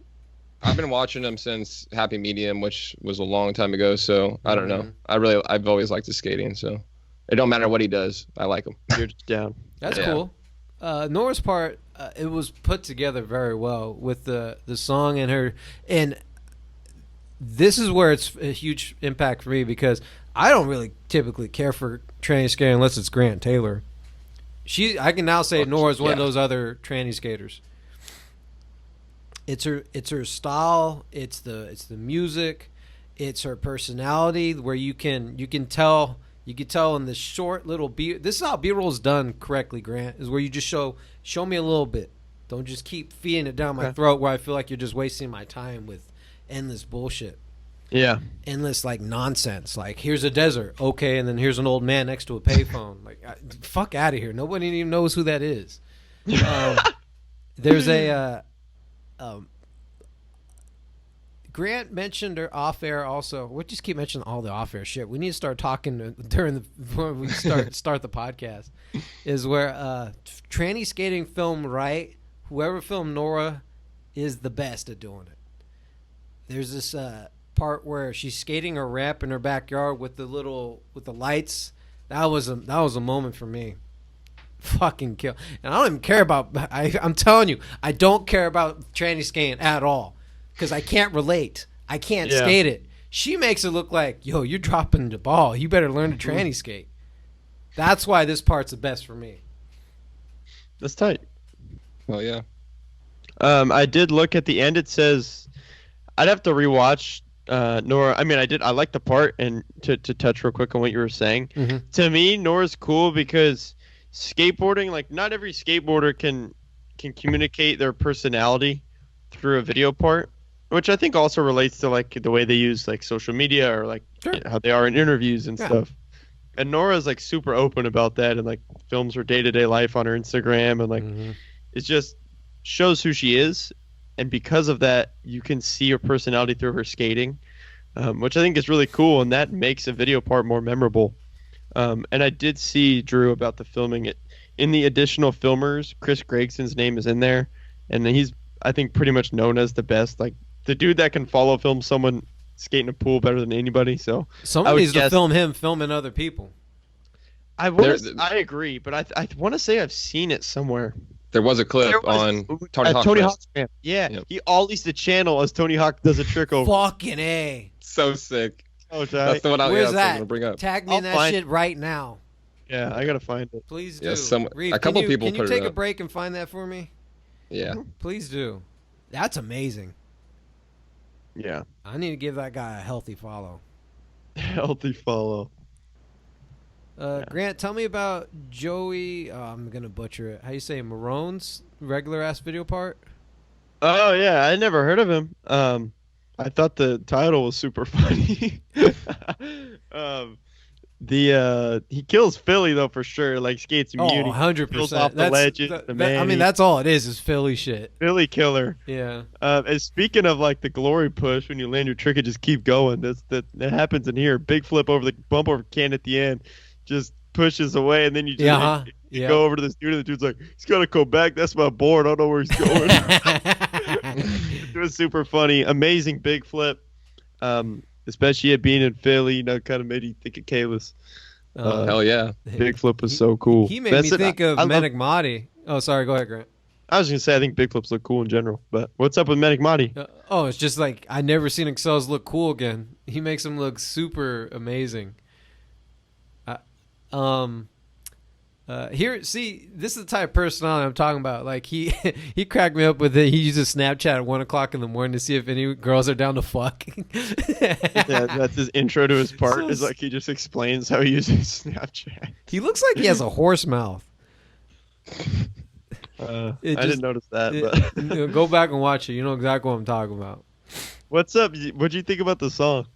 I've been watching him since Happy Medium, which was a long time ago. So I don't know. I've always liked his skating. So it don't matter what he does. I like him. You're just down. That's cool. Nora's part, it was put together very well with the song and this is where it's a huge impact for me because I don't really typically care for tranny skating unless it's Grant Taylor. I can now say Nora's one of those other tranny skaters. It's her style. It's the music. It's her personality where you can tell. You can tell in the short little B. This is how B-roll is done correctly, Grant. Is where you just show me a little bit. Don't just keep feeding it down my throat where I feel like you're just wasting my time with endless bullshit. Yeah. Endless like nonsense. Like, here's a desert, okay, and then here's an old man next to a payphone. Like, fuck out of here. Nobody even knows who that is. There's a Grant mentioned her off air also. We just keep mentioning all the off air shit. We need to start talking when we start the podcast. Is where tranny skating filmed right. Whoever filmed Nora is the best at doing it. There's this part where she's skating her ramp in her backyard with the lights. That was a moment for me. Fucking kill. And I don't even care about. I'm telling you, I don't care about tranny skating at all because I can't relate. I can't skate it. She makes it look like, yo, you're dropping the ball. You better learn to tranny skate. That's why this part's the best for me. That's tight. Well, yeah. I did look at the end. It says I'd have to rewatch Nora. I mean, I like the part, and to touch real quick on what you were saying. Mm-hmm. To me, Nora's cool because skateboarding, like, not every skateboarder can communicate their personality through a video part, which I think also relates to like the way they use like social media or like how they are in interviews and stuff. And Nora's like super open about that and like films her day-to-day life on her Instagram and like it just shows who she is. And because of that, you can see her personality through her skating, which I think is really cool. And that makes a video part more memorable. And I did see, Drew, about the filming it. In the additional filmers, Chris Gregson's name is in there. And he's, I think, pretty much known as the best. Like, the dude that can film someone skating a pool better than anybody. So somebody needs to film him filming other people. I agree, but I want to say I've seen it somewhere. There was a clip on Tony Hawk's channel. Yeah, yep. He ollies the channel as Tony Hawk does a trick over. Fucking A. So sick. Oh, that's the one Where's that? I'm going to bring up. Tag me in that shit right now. Yeah, I got to find it. Please do. Yeah, a couple people Can you take a break and find that for me? Yeah. Please do. That's amazing. Yeah. I need to give that guy a healthy follow. Healthy follow. Grant, tell me about Joey. I'm gonna butcher it. How you say Morones? Regular ass video part. Oh yeah, I never heard of him. I thought the title was super funny. He kills Philly though for sure. Like skates immunity. 100%. Off the ledges. I mean, that's all it is Philly shit. Philly killer. Yeah. And speaking of like the glory push, when you land your trick and just keep going, that happens in here. Big flip over the bump over can at the end. Just pushes away, and then you just you go over to this dude, and the dude's like, he's got to go back. That's my board. I don't know where he's going. It was super funny. Amazing big flip. Especially it being in Philly, kind of made you think of Kalis. Hell yeah. Big flip was so cool. He made me think of Menigmati. Oh, sorry. Go ahead, Grant. I was going to say, I think big flips look cool in general, but what's up with Menigmati? It's just like, I never seen Excels look cool again. He makes them look super amazing. Here, see, this is the type of personality I'm talking about. Like, he cracked me up with it. He uses Snapchat at 1:00 in the morning to see if any girls are down to fuck. Yeah, that's his intro to his part. Is like he just explains how he uses Snapchat. He looks like he has a horse mouth. I didn't notice that. But go back and watch it. You know exactly what I'm talking about. What's up? What'd you think about the song?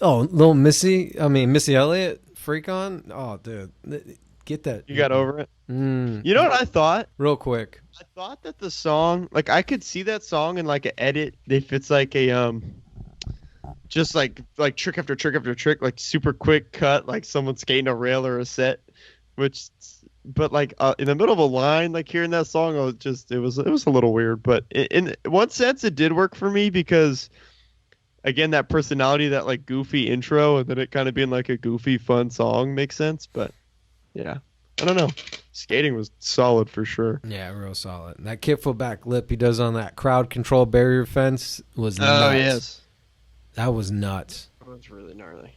Little Missy Elliott, Freak On. Oh, dude, get that. You got over it? You know what I thought? Real quick. I thought that the song, like, I could see that song in like an edit if it's like a just like trick after trick after trick, like super quick cut, like someone skating a rail or a set, but like in the middle of a line, like hearing that song, it was a little weird, but in one sense it did work for me because, again, that personality, that like goofy intro, and then it kind of being like a goofy fun song makes sense. But yeah, I don't know. Skating was solid for sure. Yeah, real solid. And that kickflip back lip he does on that crowd control barrier fence was nuts. Oh yes, that was nuts. That was really gnarly.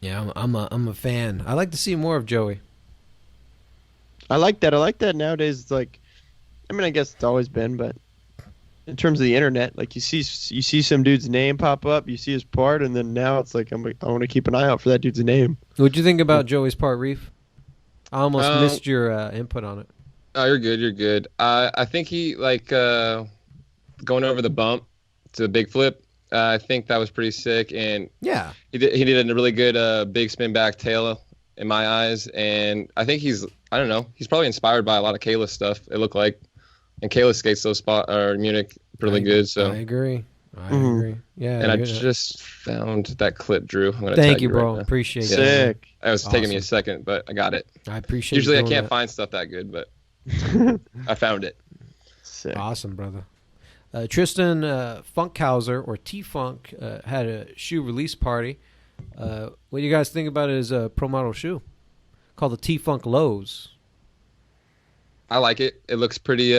Yeah, I'm a fan. I like to see more of Joey. I like that. Nowadays, it's like, I mean, I guess it's always been, but in terms of the internet, like you see some dude's name pop up, you see his part, and then now it's like I want to keep an eye out for that dude's name. What'd you think about Joey's part, Reef? I almost missed your input on it. Oh, you're good. I think he going over the bump to a big flip. I think that was pretty sick, and Yeah. he did a really good big spin back tail in my eyes, and I think he's probably inspired by a lot of Kayla's stuff. It looked like, and Kayla skates those Munich really good. So I agree. I agree. Yeah. And I just found that clip, Drew. I'm gonna Thank tag you, right bro. now. Appreciate it. Sick. It was taking me a second, but I got it. I appreciate. Usually I you doing can't that. find stuff that good, but I found it. Sick. Awesome, brother. Tristan Funkhouser, or T-Funk, had a shoe release party. What do you guys think about his pro model shoe called the T-Funk Lows? I like it. It looks pretty.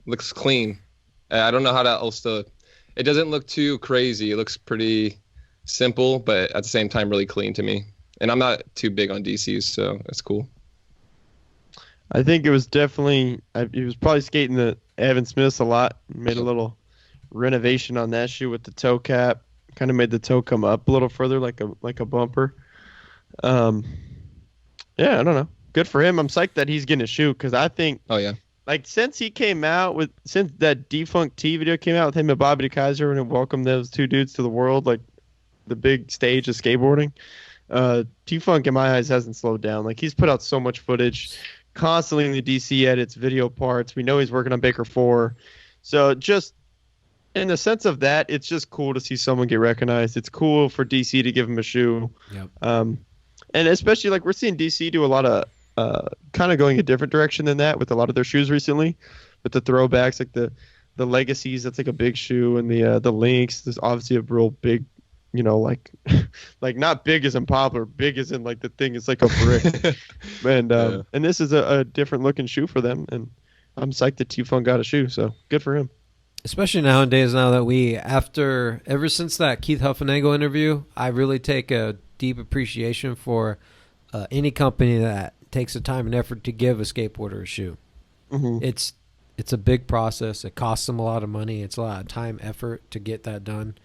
Looks clean. I don't know how to also. It doesn't look too crazy. It looks pretty simple, but at the same time really clean to me. And I'm not too big on DCs, so that's cool. I think it was definitely. He was probably skating the Evan Smiths a lot. Made a little renovation on that shoe with the toe cap. Kind of made the toe come up a little further, like a bumper. Yeah, I don't know. Good for him. I'm psyched that he's getting a shoe because I think. Oh yeah. Like since that Defunct T video came out with him and Bobby DeKaiser and it welcomed those two dudes to the world, like the big stage of skateboarding, T-Funk in my eyes hasn't slowed down. Like he's put out so much footage, constantly in the DC edits, video parts. We know he's working on Baker 4. So just in the sense of that, it's just cool to see someone get recognized. It's cool for DC to give him a shoe. Yep. And especially like we're seeing DC do a lot of kind of going a different direction than that with a lot of their shoes recently, with the throwbacks, like the Legacies. That's like a big shoe, and the Lynx. There's obviously a real big, like not big as in popular, big as in like the thing is like a brick. And this is a different looking shoe for them, and I'm psyched that T-Funk got a shoe. So good for him. Especially nowadays, now that ever since that Keith Huffenagel interview, I really take a deep appreciation for any company that takes the time and effort to give a skateboarder a shoe. Mm-hmm. It's a big process. It costs them a lot of money. It's a lot of time, effort to get that done.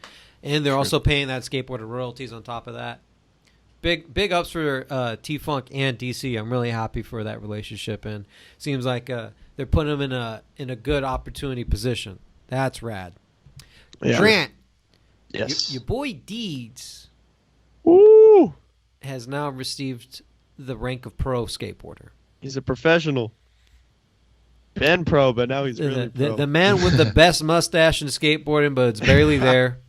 And they're also paying that skateboarder royalties on top of that. Big ups for T-Funk and DC. I'm really happy for that relationship, and seems like they're putting them in a good opportunity position. That's rad. Yeah. Grant, Yes. your boy Deedz Woo! has now received the rank of pro skateboarder. He's a professional. Been pro, but now he's really pro. The man with the best mustache in skateboarding, but it's barely there.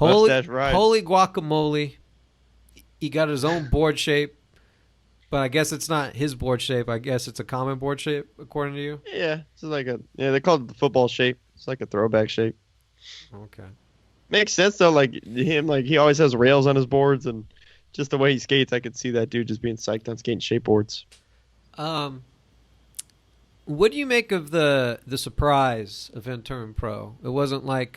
Mustache right. Holy guacamole. He got his own board shape, but I guess it's not his board shape. I guess it's a common board shape, according to you. Yeah, it's like they call it the football shape. It's like a throwback shape. Okay. Makes sense though. Like him, like he always has rails on his boards, and just the way he skates, I could see that dude just being psyched on skating shapeboards. What do you make of the surprise of him turning pro? It wasn't like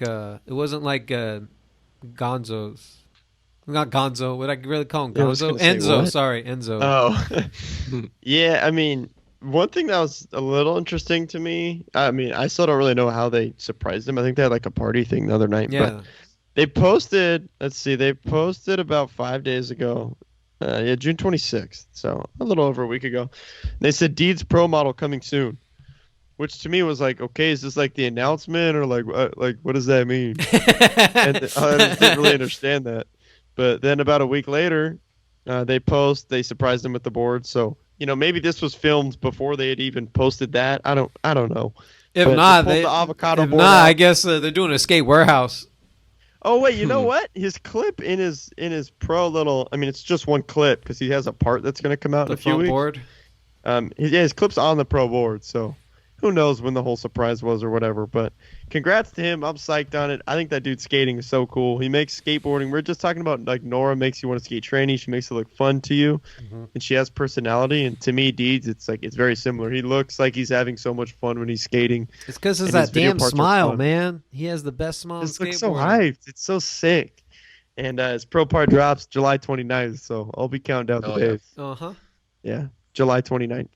Gonzo's. Not Gonzo. What I really call him? Gonzo? Enzo. Sorry, Enzo. Oh, yeah. I mean, one thing that was a little interesting to me. I mean, I still don't really know how they surprised him. I think they had like a party thing the other night. Yeah. But they posted. Let's see. They posted about 5 days ago. June 26th. So a little over a week ago. They said Deedz pro model coming soon. Which to me was like, okay, is this like the announcement or like what does that mean? And I just didn't really understand that. But then about a week later, they surprised him with the board. So maybe this was filmed before they had even posted that. I don't know. If but not, the avocado board. I guess they're doing a skate warehouse. Oh wait, you know what? His clip in his pro little. I mean, it's just one clip because he has a part that's going to come out in a few weeks. Board. His clip's on the pro board, so. Who knows when the whole surprise was or whatever, but congrats to him. I'm psyched on it. I think that dude's skating is so cool. He makes skateboarding. We're just talking about like Nora makes you want to skate tranny. She makes it look fun to you, and she has personality. And to me, Deedz, it's very similar. He looks like he's having so much fun when he's skating. It's because of that damn smile, man. He has the best smile. It looks so hyped. It's so sick. And his pro part drops July 29th, so I'll be counting down the days. Yeah. Yeah, July 29th.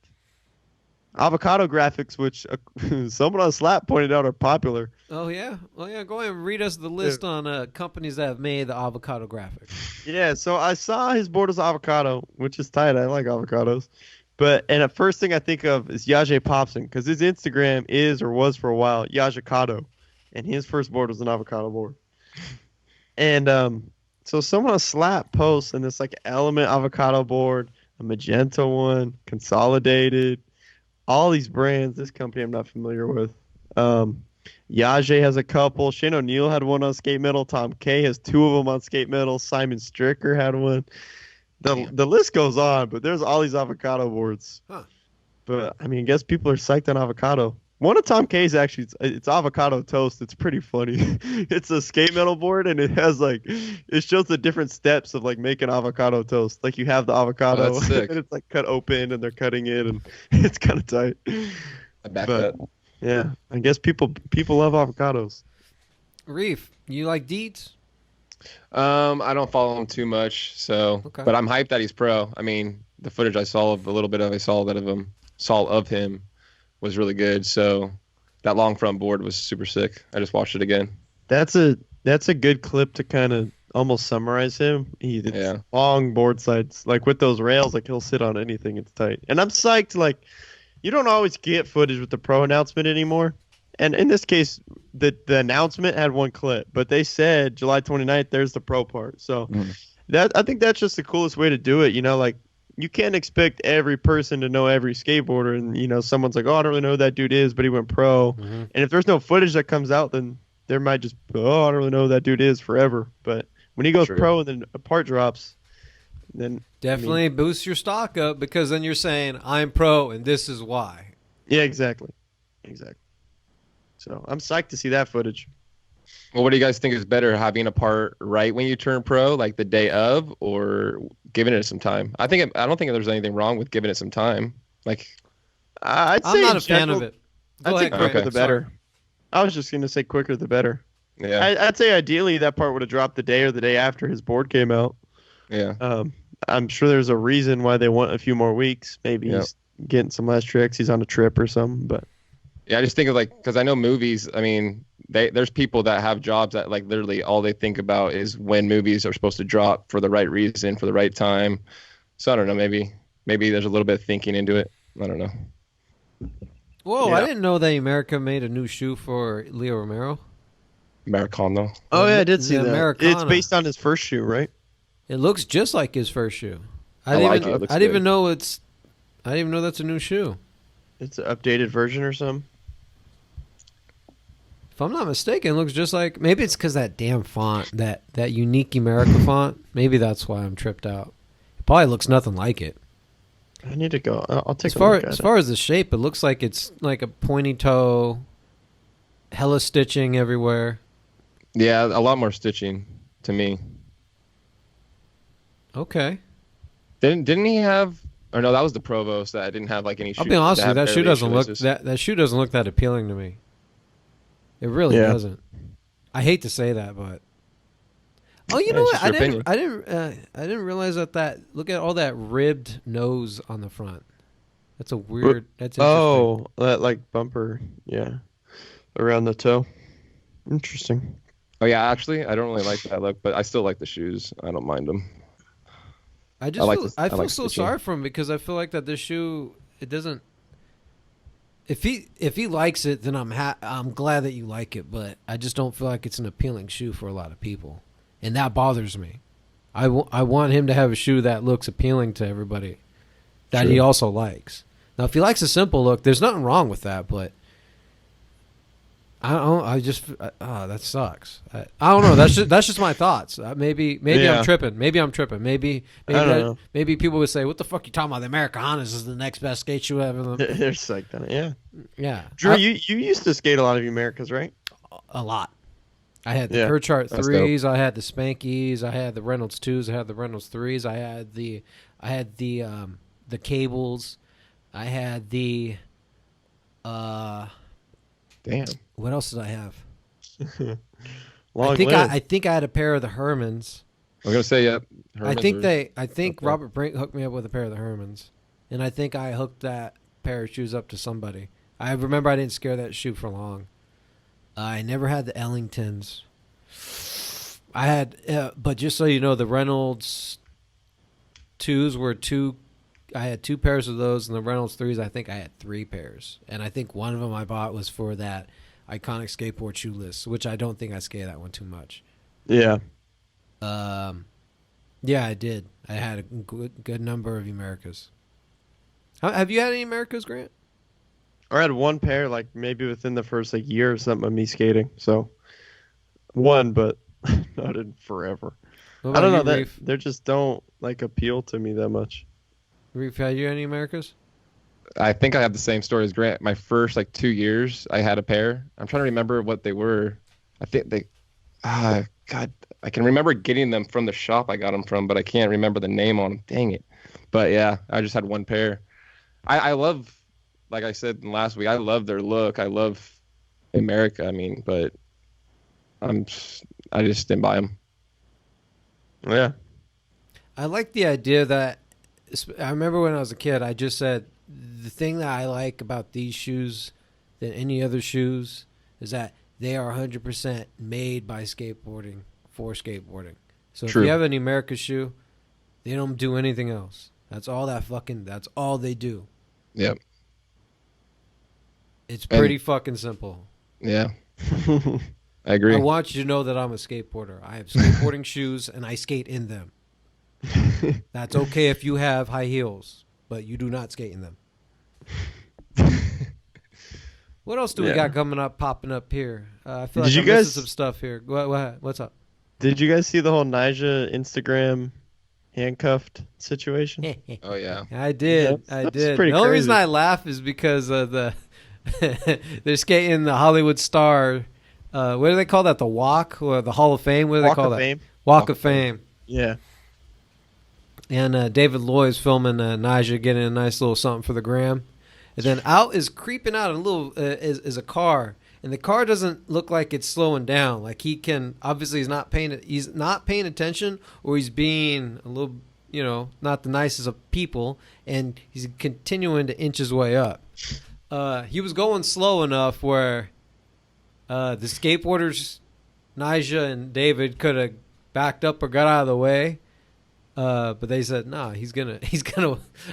Avocado graphics, which someone on Slap pointed out are popular. Oh yeah. Go ahead and read us the list on companies that have made the avocado graphics. Yeah, so I saw his board as avocado, which is tight. I like avocados. And the first thing I think of is Nyjah Huston, because his Instagram is or was for a while Nyjah. and his first board was an avocado board. And so someone slap posts and it's like Element avocado board, a magenta one, Consolidated, all these brands. This company I'm not familiar with. Nyjah has a couple. Shane O'Neill had one on skate metal. Tom K has 2 of them on skate metal. Simon Stricker had one. The list goes on, but there's all these avocado boards. Huh. But I mean, I guess people are psyched on avocado. One of Tom K's actually, it's avocado toast. It's pretty funny. It's a skate metal board, and it has like, it shows the different steps of like making avocado toast. Like you have the avocado, Oh, that's sick. and it's like cut open, and they're cutting it, and it's kind of tight. I back But that. yeah, I guess people love avocados. Reef, you like Deedz? I don't follow him too much, so Okay. but I'm hyped that he's pro. I mean, the footage I saw of him was really good. So that long front board was super sick. I just watched it again. That's a good clip to kind of almost summarize him. It's long board sides, like with those rails, like he'll sit on anything. It's tight, and I'm psyched. Like you don't always get footage with the pro announcement anymore. And in this case, the announcement had one clip, but they said July 29th, there's the pro part. So I think that's just the coolest way to do it. You know, like you can't expect every person to know every skateboarder. And, you know, someone's like, oh, I don't really know who that dude is, but he went pro. Mm-hmm. And if there's no footage that comes out, then there might just, oh, I don't really know who that dude is forever. But when he goes pro and then a part drops, then Definitely boosts your stock up because then you're saying, I'm pro and this is why. Yeah, exactly. So I'm psyched to see that footage. Well, what do you guys think is better, having a part right when you turn pro, like the day of, or giving it some time? I don't think there's anything wrong with giving it some time. Like, I'd say I'm not in a fan general, of it. I'd Go say ahead, quicker Greg. the better. I was just gonna say quicker the better. yeah, I'd say ideally that part would have dropped the day or the day after his board came out. yeah. I'm sure there's a reason why they want a few more weeks. Maybe he's getting some last tricks. He's on a trip or something. But Yeah, I just think of like, because I know movies, I mean, there's people that have jobs that like literally all they think about is when movies are supposed to drop for the right reason, for the right time. So I don't know, maybe there's a little bit of thinking into it. I don't know. Whoa, Yeah. I didn't know that America made a new shoe for Leo Romero. Americana. oh yeah, I did see The that. Americana. It's based on his first shoe, right? It looks just like his first shoe. I like it. It looks I didn't good. even know I didn't even know that's a new shoe. It's an updated version or something. If I'm not mistaken, it looks just like, maybe it's because that damn font, that unique Emerica font. Maybe that's why I'm tripped out. It probably looks nothing like it. I need to go. I'll take As a far look at as it. far as the shape, it looks like it's like a pointy toe, hella stitching everywhere. Yeah, a lot more stitching to me. Okay. Didn't he have? Or no, that was the Provost that didn't have like any. I'll be honest with you, that shoe doesn't look shoelaces. that shoe doesn't look that appealing to me. It really Yeah. doesn't. I hate to say that, but oh, you Yeah, know it's what? just your I didn't realize that. Look at all that ribbed nose on the front. That's a weird. That's interesting. Oh, that like bumper, yeah, around the toe. Interesting. Oh yeah, actually, I don't really like that look, but I still like the shoes. I don't mind them. I just I like feel, this- I I feel like so stitching. sorry for him because I feel like that this shoe, it doesn't. If he likes it, then I'm glad that you like it, but I just don't feel like it's an appealing shoe for a lot of people, and that bothers me. I want him to have a shoe that looks appealing to everybody, that he True. also likes. Now, if he likes a simple look, there's nothing wrong with that, but I don't. I just that sucks. I don't know. That's just my thoughts. Maybe Yeah. I'm tripping. Maybe I don't know. maybe people would say, "What the fuck you talking about? The Americanas is the next best skate shoe ever." They're psyched on it. Yeah. Yeah, Drew, you used to skate a lot of Americas, right? a lot. I had the Yeah. Perchart That's 3s. I had the Spankies. I had the Reynolds 2s. I had the Reynolds 3s. I had the cables. I had the Damn. what else did I have? Long I think lived. I think I had a pair of the Hermans. I'm gonna say yeah. I think okay. Robert Brink hooked me up with a pair of the Hermans, and I think I hooked that pair of shoes up to somebody. I remember I didn't scare that shoe for long. I never had the Ellingtons. I had, but just so you know, the Reynolds 2s were two. I had 2 pairs of those, and the Reynolds 3s, I think I had 3 pairs, and I think one of them I bought was for that iconic skateboard shoe lists, which I don't think I skated that one too much. Yeah. Yeah, I did. I had a good number of Americas. Have you had any Americas, Grant? I had one pair, like maybe within the first like year or something of me skating. So one, but not in forever. I don't know that they just don't like appeal to me that much. Reef, had you any Americas? I think I have the same story as Grant. My first like 2 years, I had a pair. I'm trying to remember what they were. I think they, God, I can remember getting them from the shop I got them from, but I can't remember the name on them. Dang it. But yeah, I just had one pair. I love, like I said last week, I love their look. I love America. I mean, but I just didn't buy them. Yeah. I like the idea that, I remember when I was a kid, I just said, the thing that I like about these shoes than any other shoes is that they are 100% made by skateboarding for skateboarding. So True. If you have an America shoe, they don't do anything else. That's all they do. Yep. It's pretty fucking simple. Yeah. I agree. I want you to know that I'm a skateboarder. I have skateboarding shoes and I skate in them. That's okay if you have high heels, but you do not skate in them. What else do we got popping up here? I feel like I'm missing some stuff here. What's up? Did you guys see the whole Nyjah Instagram handcuffed situation? Oh yeah, I did. Yeah, I did. pretty The only crazy. reason I laugh is because of they're skating the Hollywood Star. What do they call that? The Walk or the Hall of Fame? What do they call that? Fame. Walk of Fame. Yeah. And David Loy's filming Nyjah getting a nice little something for the gram. And then out is creeping out a little is a car, and the car doesn't look like it's slowing down. Like he can obviously he's not paying attention, or he's being a little not the nicest of people, and he's continuing to inch his way up. He was going slow enough where the skateboarders Nyjah and David could have backed up or got out of the way. But they said, nah, he's gonna,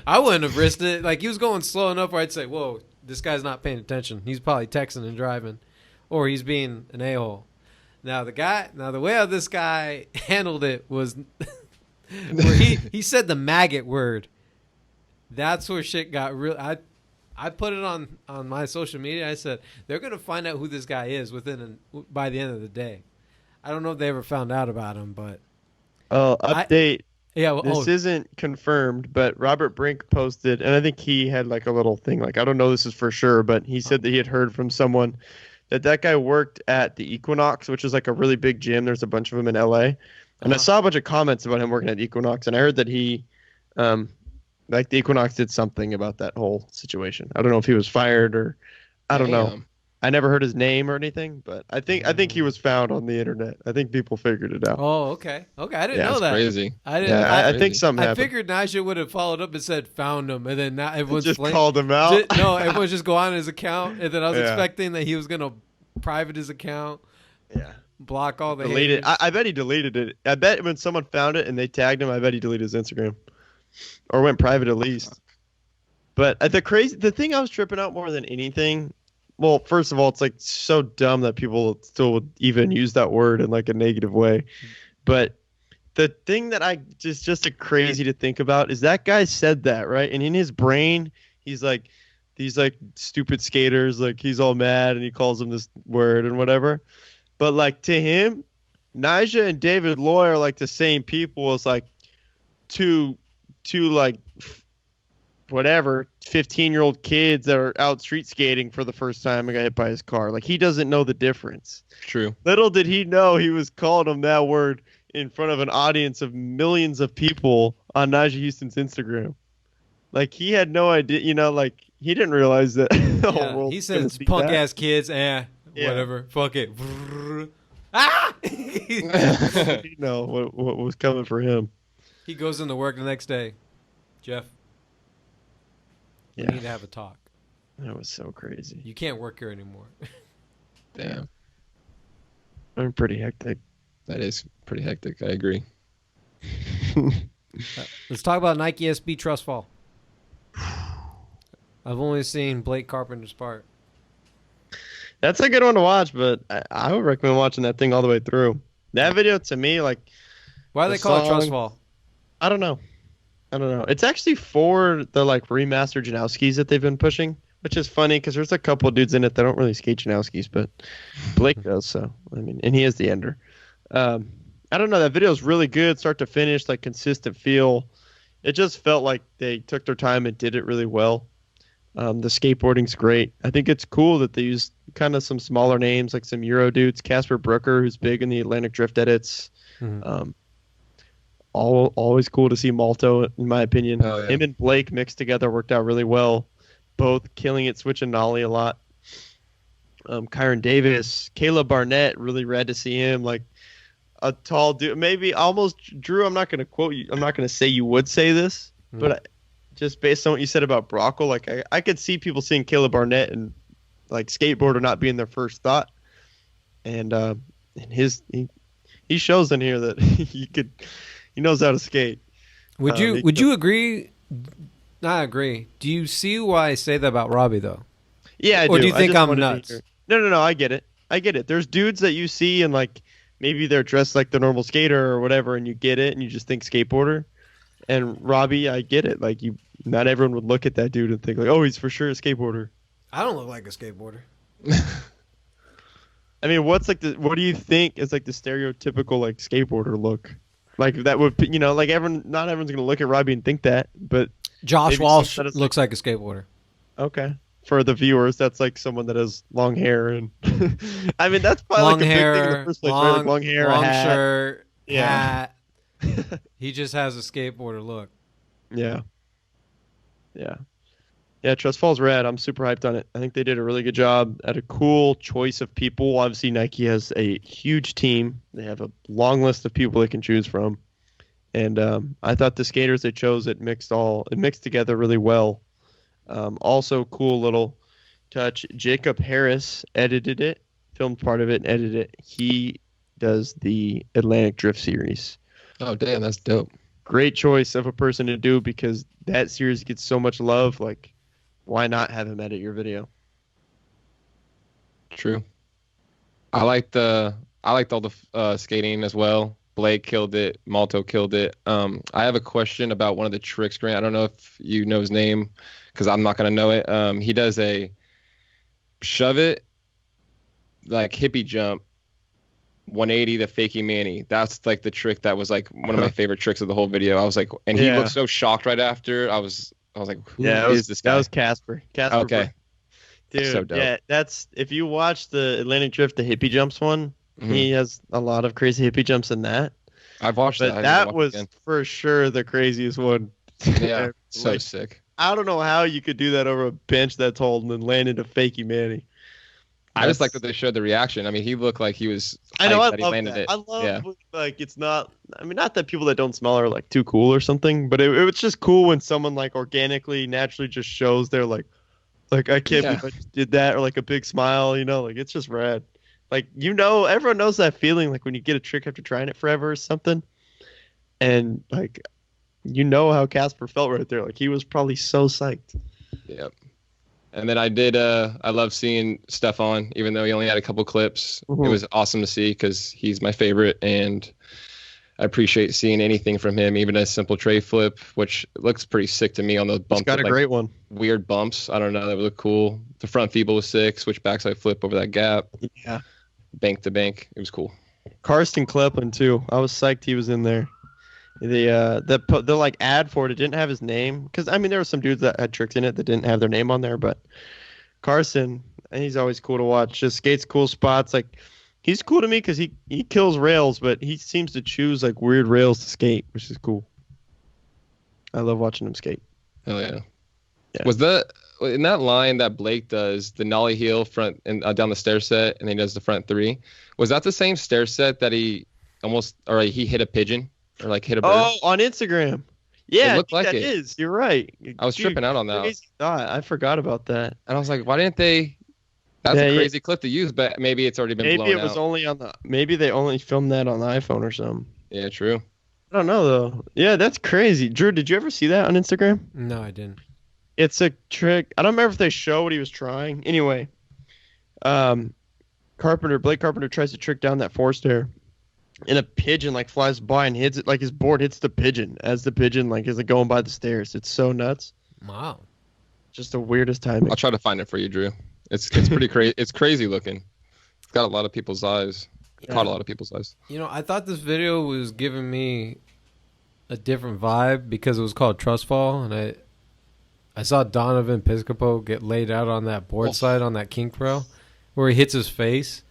I wouldn't have risked it. Like, he was going slow enough where I'd say, whoa, this guy's not paying attention. He's probably texting and driving, or he's being an a-hole. Now, the way how this guy handled it was, where he said the maggot word. That's where shit got real. I put it on my social media. I said, they're going to find out who this guy is by the end of the day. I don't know if they ever found out about him, but. Update. This isn't confirmed, but Robert Brink posted, and I think he had like a little thing, like, I don't know this is for sure, but he said that he had heard from someone that guy worked at the Equinox, which is like a really big gym. There's a bunch of them in LA. And I saw a bunch of comments about him working at Equinox, and I heard that he, like the Equinox did something about that whole situation. I don't know if he was fired or, I don't know. I never heard his name or anything, but I think he was found on the internet. I think people figured it out. Oh, okay. I didn't know that. Crazy. I didn't. Yeah, I think something happened. I figured Nyjah would have followed up and said found him, and then everyone's just called him out. Everyone's just go on his account, and then I was expecting that he was gonna private his account. Yeah. Block all the delete haters. it. I bet he deleted it. I bet when someone found it and they tagged him, I bet he deleted his Instagram, or went private at least. But the thing I was tripping out more than anything. Well, first of all, it's like so dumb that people still would even use that word in like a negative way. But the thing that just crazy to think about is that guy said that, right? And in his brain, he's like, these like stupid skaters, like he's all mad and he calls them this word and whatever. But like to him, Nyjah and David Loy are like the same people as like two like whatever 15-year-old kids that are out street skating for the first time and got hit by his car. Like, he doesn't know the difference. True. Little did he know he was calling him that word in front of an audience of millions of people on Nyjah Huston's Instagram. Like, he had no idea, like, he didn't realize that the whole world. He says punk ass kids, whatever, fuck it. Ah! You know what was coming for him. He goes into work the next day. Jeff, we need to have a talk. That was so crazy. You can't work here anymore. Damn. I'm pretty hectic. That is pretty hectic. I agree. Let's talk about Nike SB Trust Fall. I've only seen Blake Carpenter's part. That's a good one to watch, but I would recommend watching that thing all the way through. That video to me, like, Why do they call it Trust Fall? I don't know. It's actually for the like remastered Janowskis that they've been pushing, which is funny because there's a couple of dudes in it that don't really skate Janowskis, but Blake does. So I mean, and he is the ender. I don't know. That video is really good, start to finish, like consistent feel. It just felt like they took their time and did it really well. The skateboarding's great. I think it's cool that they used kind of some smaller names, like some Euro dudes. Casper Brooker, who's big in the Atlantic Drift edits. Mm-hmm. Always cool to see Malto, in my opinion. Oh, yeah. Him and Blake mixed together worked out really well. Both killing it, switching nollie a lot. Kyron Davis, Caleb Barnett, really rad to see him. Like a tall dude, maybe almost Drew. I'm not going to quote you. I'm not going to say you would say this, but just based on what you said about Brockel, like I could see people seeing Caleb Barnett and like skateboarder not being their first thought, and he shows in here that he knows how to skate. Would you agree? Not agree. Do you see why I say that about Robbie though? Yeah, I do. Or do you think I'm nuts? No. I get it. There's dudes that you see and like maybe they're dressed like the normal skater or whatever, and you get it and you just think skateboarder. And Robbie, I get it. Like not everyone would look at that dude and think like, oh, he's for sure a skateboarder. I don't look like a skateboarder. I mean, what do you think is like the stereotypical like skateboarder look? Like that would, like not everyone's gonna look at Robbie and think that, but Josh Walsh looks like a skateboarder. Okay. For the viewers, that's like someone that has long hair and I mean that's probably long like a hair, big thing in the first place, right? Like long hair, long hat. shirt, hat. He just has a skateboarder look. Yeah. Trust Fall's rad. I'm super hyped on it. I think they did a really good job at a cool choice of people. Obviously, Nike has a huge team. They have a long list of people they can choose from. And I thought the skaters they chose, it mixed together really well. Also, cool little touch. Jacob Harris edited it, filmed part of it, and edited it. He does the Atlantic Drift series. Oh, damn, that's dope. Great choice of a person to do because that series gets so much love. Like, why not have him edit your video? True. I liked all the skating as well. Blake killed it. Malto killed it. I have a question about one of the tricks, Grant. I don't know if you know his name because I'm not going to know it. He does a shove it, like hippie jump, 180 the fakie manny. That's like the trick that was like one of my favorite tricks of the whole video. I was like, and he looked so shocked right after. I was like, who is this guy? That was Casper. Okay. Dude, so dope. Yeah, that's if you watch the Atlantic Drift, the hippie jumps one, he has a lot of crazy hippie jumps in that. I've watched that. But that was for sure the craziest one. Yeah, so sick. I don't know how you could do that over a bench that's holding and land into fakie manny. I just like that they showed the reaction. I mean, he looked like he was. I know. I love that. I love like it's not. I mean, not that people that don't smell are like too cool or something, but it was just cool when someone like organically, naturally just shows their like I can't believe I just did that, or like a big smile. Like it's just rad. Like everyone knows that feeling like when you get a trick after trying it forever or something, and like how Casper felt right there. Like he was probably so psyched. Yep. And then I love seeing Stefan, even though he only had a couple clips. Mm-hmm. It was awesome to see because he's my favorite, and I appreciate seeing anything from him, even a simple tray flip, which looks pretty sick to me on those bumps. He's got a great one. Weird bumps. I don't know. That would look cool. The front feeble was sick. Switch backside flip over that gap. Yeah. Bank to bank. It was cool. Karsten Kleplin, too. I was psyched he was in there. The like ad for it didn't have his name because I mean there were some dudes that had tricks in it that didn't have their name on there, but Carson, he's always cool to watch. Just skates cool spots. Like he's cool to me because he kills rails, but he seems to choose like weird rails to skate, which is cool. I love watching him skate. Oh yeah. Was in that line that Blake does the nollie heel front and down the stair set, and then he does the front three? Was that the same stair set that he hit a pigeon? Or like hit a bird. Oh, on Instagram. Yeah, it looked like that it is. You're right. I was tripping out on that. Crazy thought. I forgot about that. And I was like, why didn't they? That's a crazy clip to use, but maybe it's already been blown out. Maybe it was only on the. Maybe they only filmed that on the iPhone or something. Yeah, true. I don't know though. Yeah, that's crazy. Drew, did you ever see that on Instagram? No, I didn't. It's a trick. I don't remember if they show what he was trying. Anyway, Blake Carpenter tries to trick down that 4-stair, and a pigeon like flies by and hits it, like his board hits the pigeon as the pigeon like is like going by the stairs. It's so nuts. Wow. Just the weirdest timing. I'll try to find it for you, Drew. It's pretty crazy. It's crazy looking. It's got a lot of people's eyes. Caught a lot of people's eyes. You know, I thought this video was giving me a different vibe because it was called Trust Fall, and I saw Donovan Piscopo get laid out on that board slide on that kink pro where he hits his face.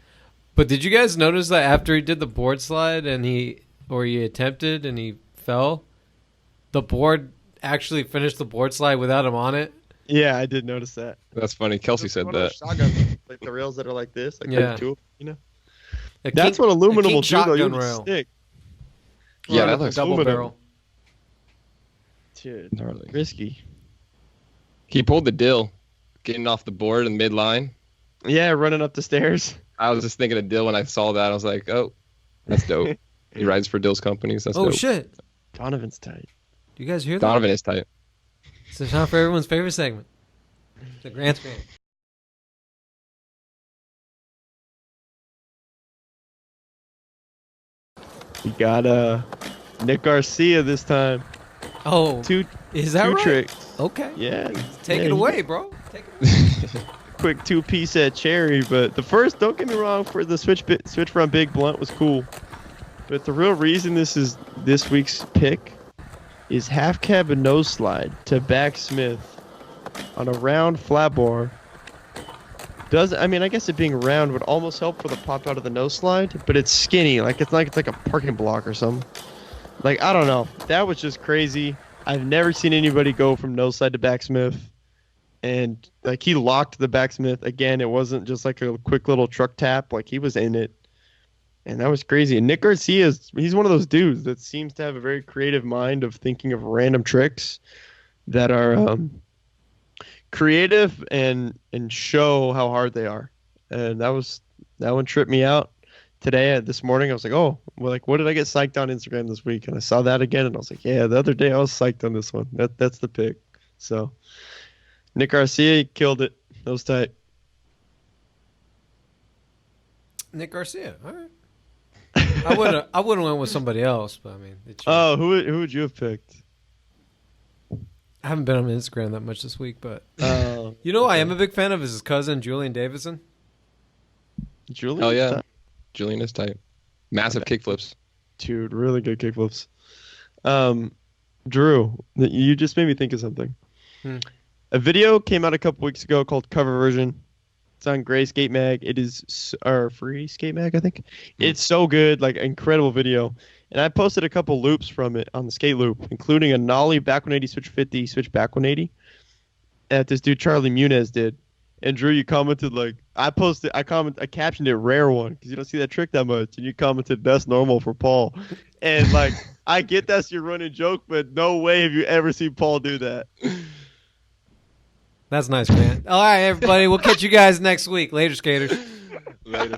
But did you guys notice that after he did the board slide and he attempted and he fell, the board actually finished the board slide without him on it? Yeah, I did notice that. That's funny. Kelsey said that. Shotguns, like the rails that are like this, like two, you know. That's what aluminum will do, though. You stick. Yeah, that looks double aluminum. barrel. Dude, Gnarly. risky. He pulled the Dill, getting off the board in midline. Yeah, running up the stairs. I was just thinking of Dill when I saw that. I was like, oh, that's dope. He rides for Dill's companies. That's dope. Shit. Donovan's tight. Do you guys hear that? Donovan is tight. It's time for everyone's favorite segment. The Grant's Fan. We got Nick Garcia this time. Oh, is that two right? tricks. Okay. Yeah. Take it away, bro. Take it away. Quick 2-piece at Cherry, but the first, don't get me wrong, for the switch front big blunt was cool. But the real reason this is this week's pick is half cab and nose slide to backsmith on a round flat bar. I guess it being round would almost help for the pop out of the nose slide, but it's skinny, it's like a parking block or something. Like, I don't know. That was just crazy. I've never seen anybody go from nose slide to backsmith. And like he locked the backsmith again. It wasn't just like a quick little truck tap. Like he was in it. And that was crazy. And Nick Garcia, he's one of those dudes that seems to have a very creative mind of thinking of random tricks that are creative and show how hard they are. And that one tripped me out today. This morning I was like, oh, well, like what did I get psyched on Instagram this week? And I saw that again and I was like, yeah, the other day I was psyched on this one. That's the pick. So Nick Garcia killed it. That was tight. Nick Garcia, all right. I would have went with somebody else, but I mean. Who would you have picked? I haven't been on Instagram that much this week, but you know, I am a big fan of his cousin Julian Davidson. Julian? Oh yeah, Julian is tight. Massive kickflips. Dude, really good kickflips. Drew, you just made me think of something. A video came out a couple weeks ago called Cover Version. It's on Gray Skate Mag. It is free Skate Mag, I think. It's so good, like incredible video. And I posted a couple loops from it on the Skate Loop, including a nollie back 180 switch 50 switch back 180 that this dude Charlie Muniz did. And Drew, you commented like I captioned it rare one because you don't see that trick that much, and you commented best normal for Paul. And like I get that's your running joke, but no way have you ever seen Paul do that. That's nice, man. All right, everybody. We'll catch you guys next week. Later, skaters. Later.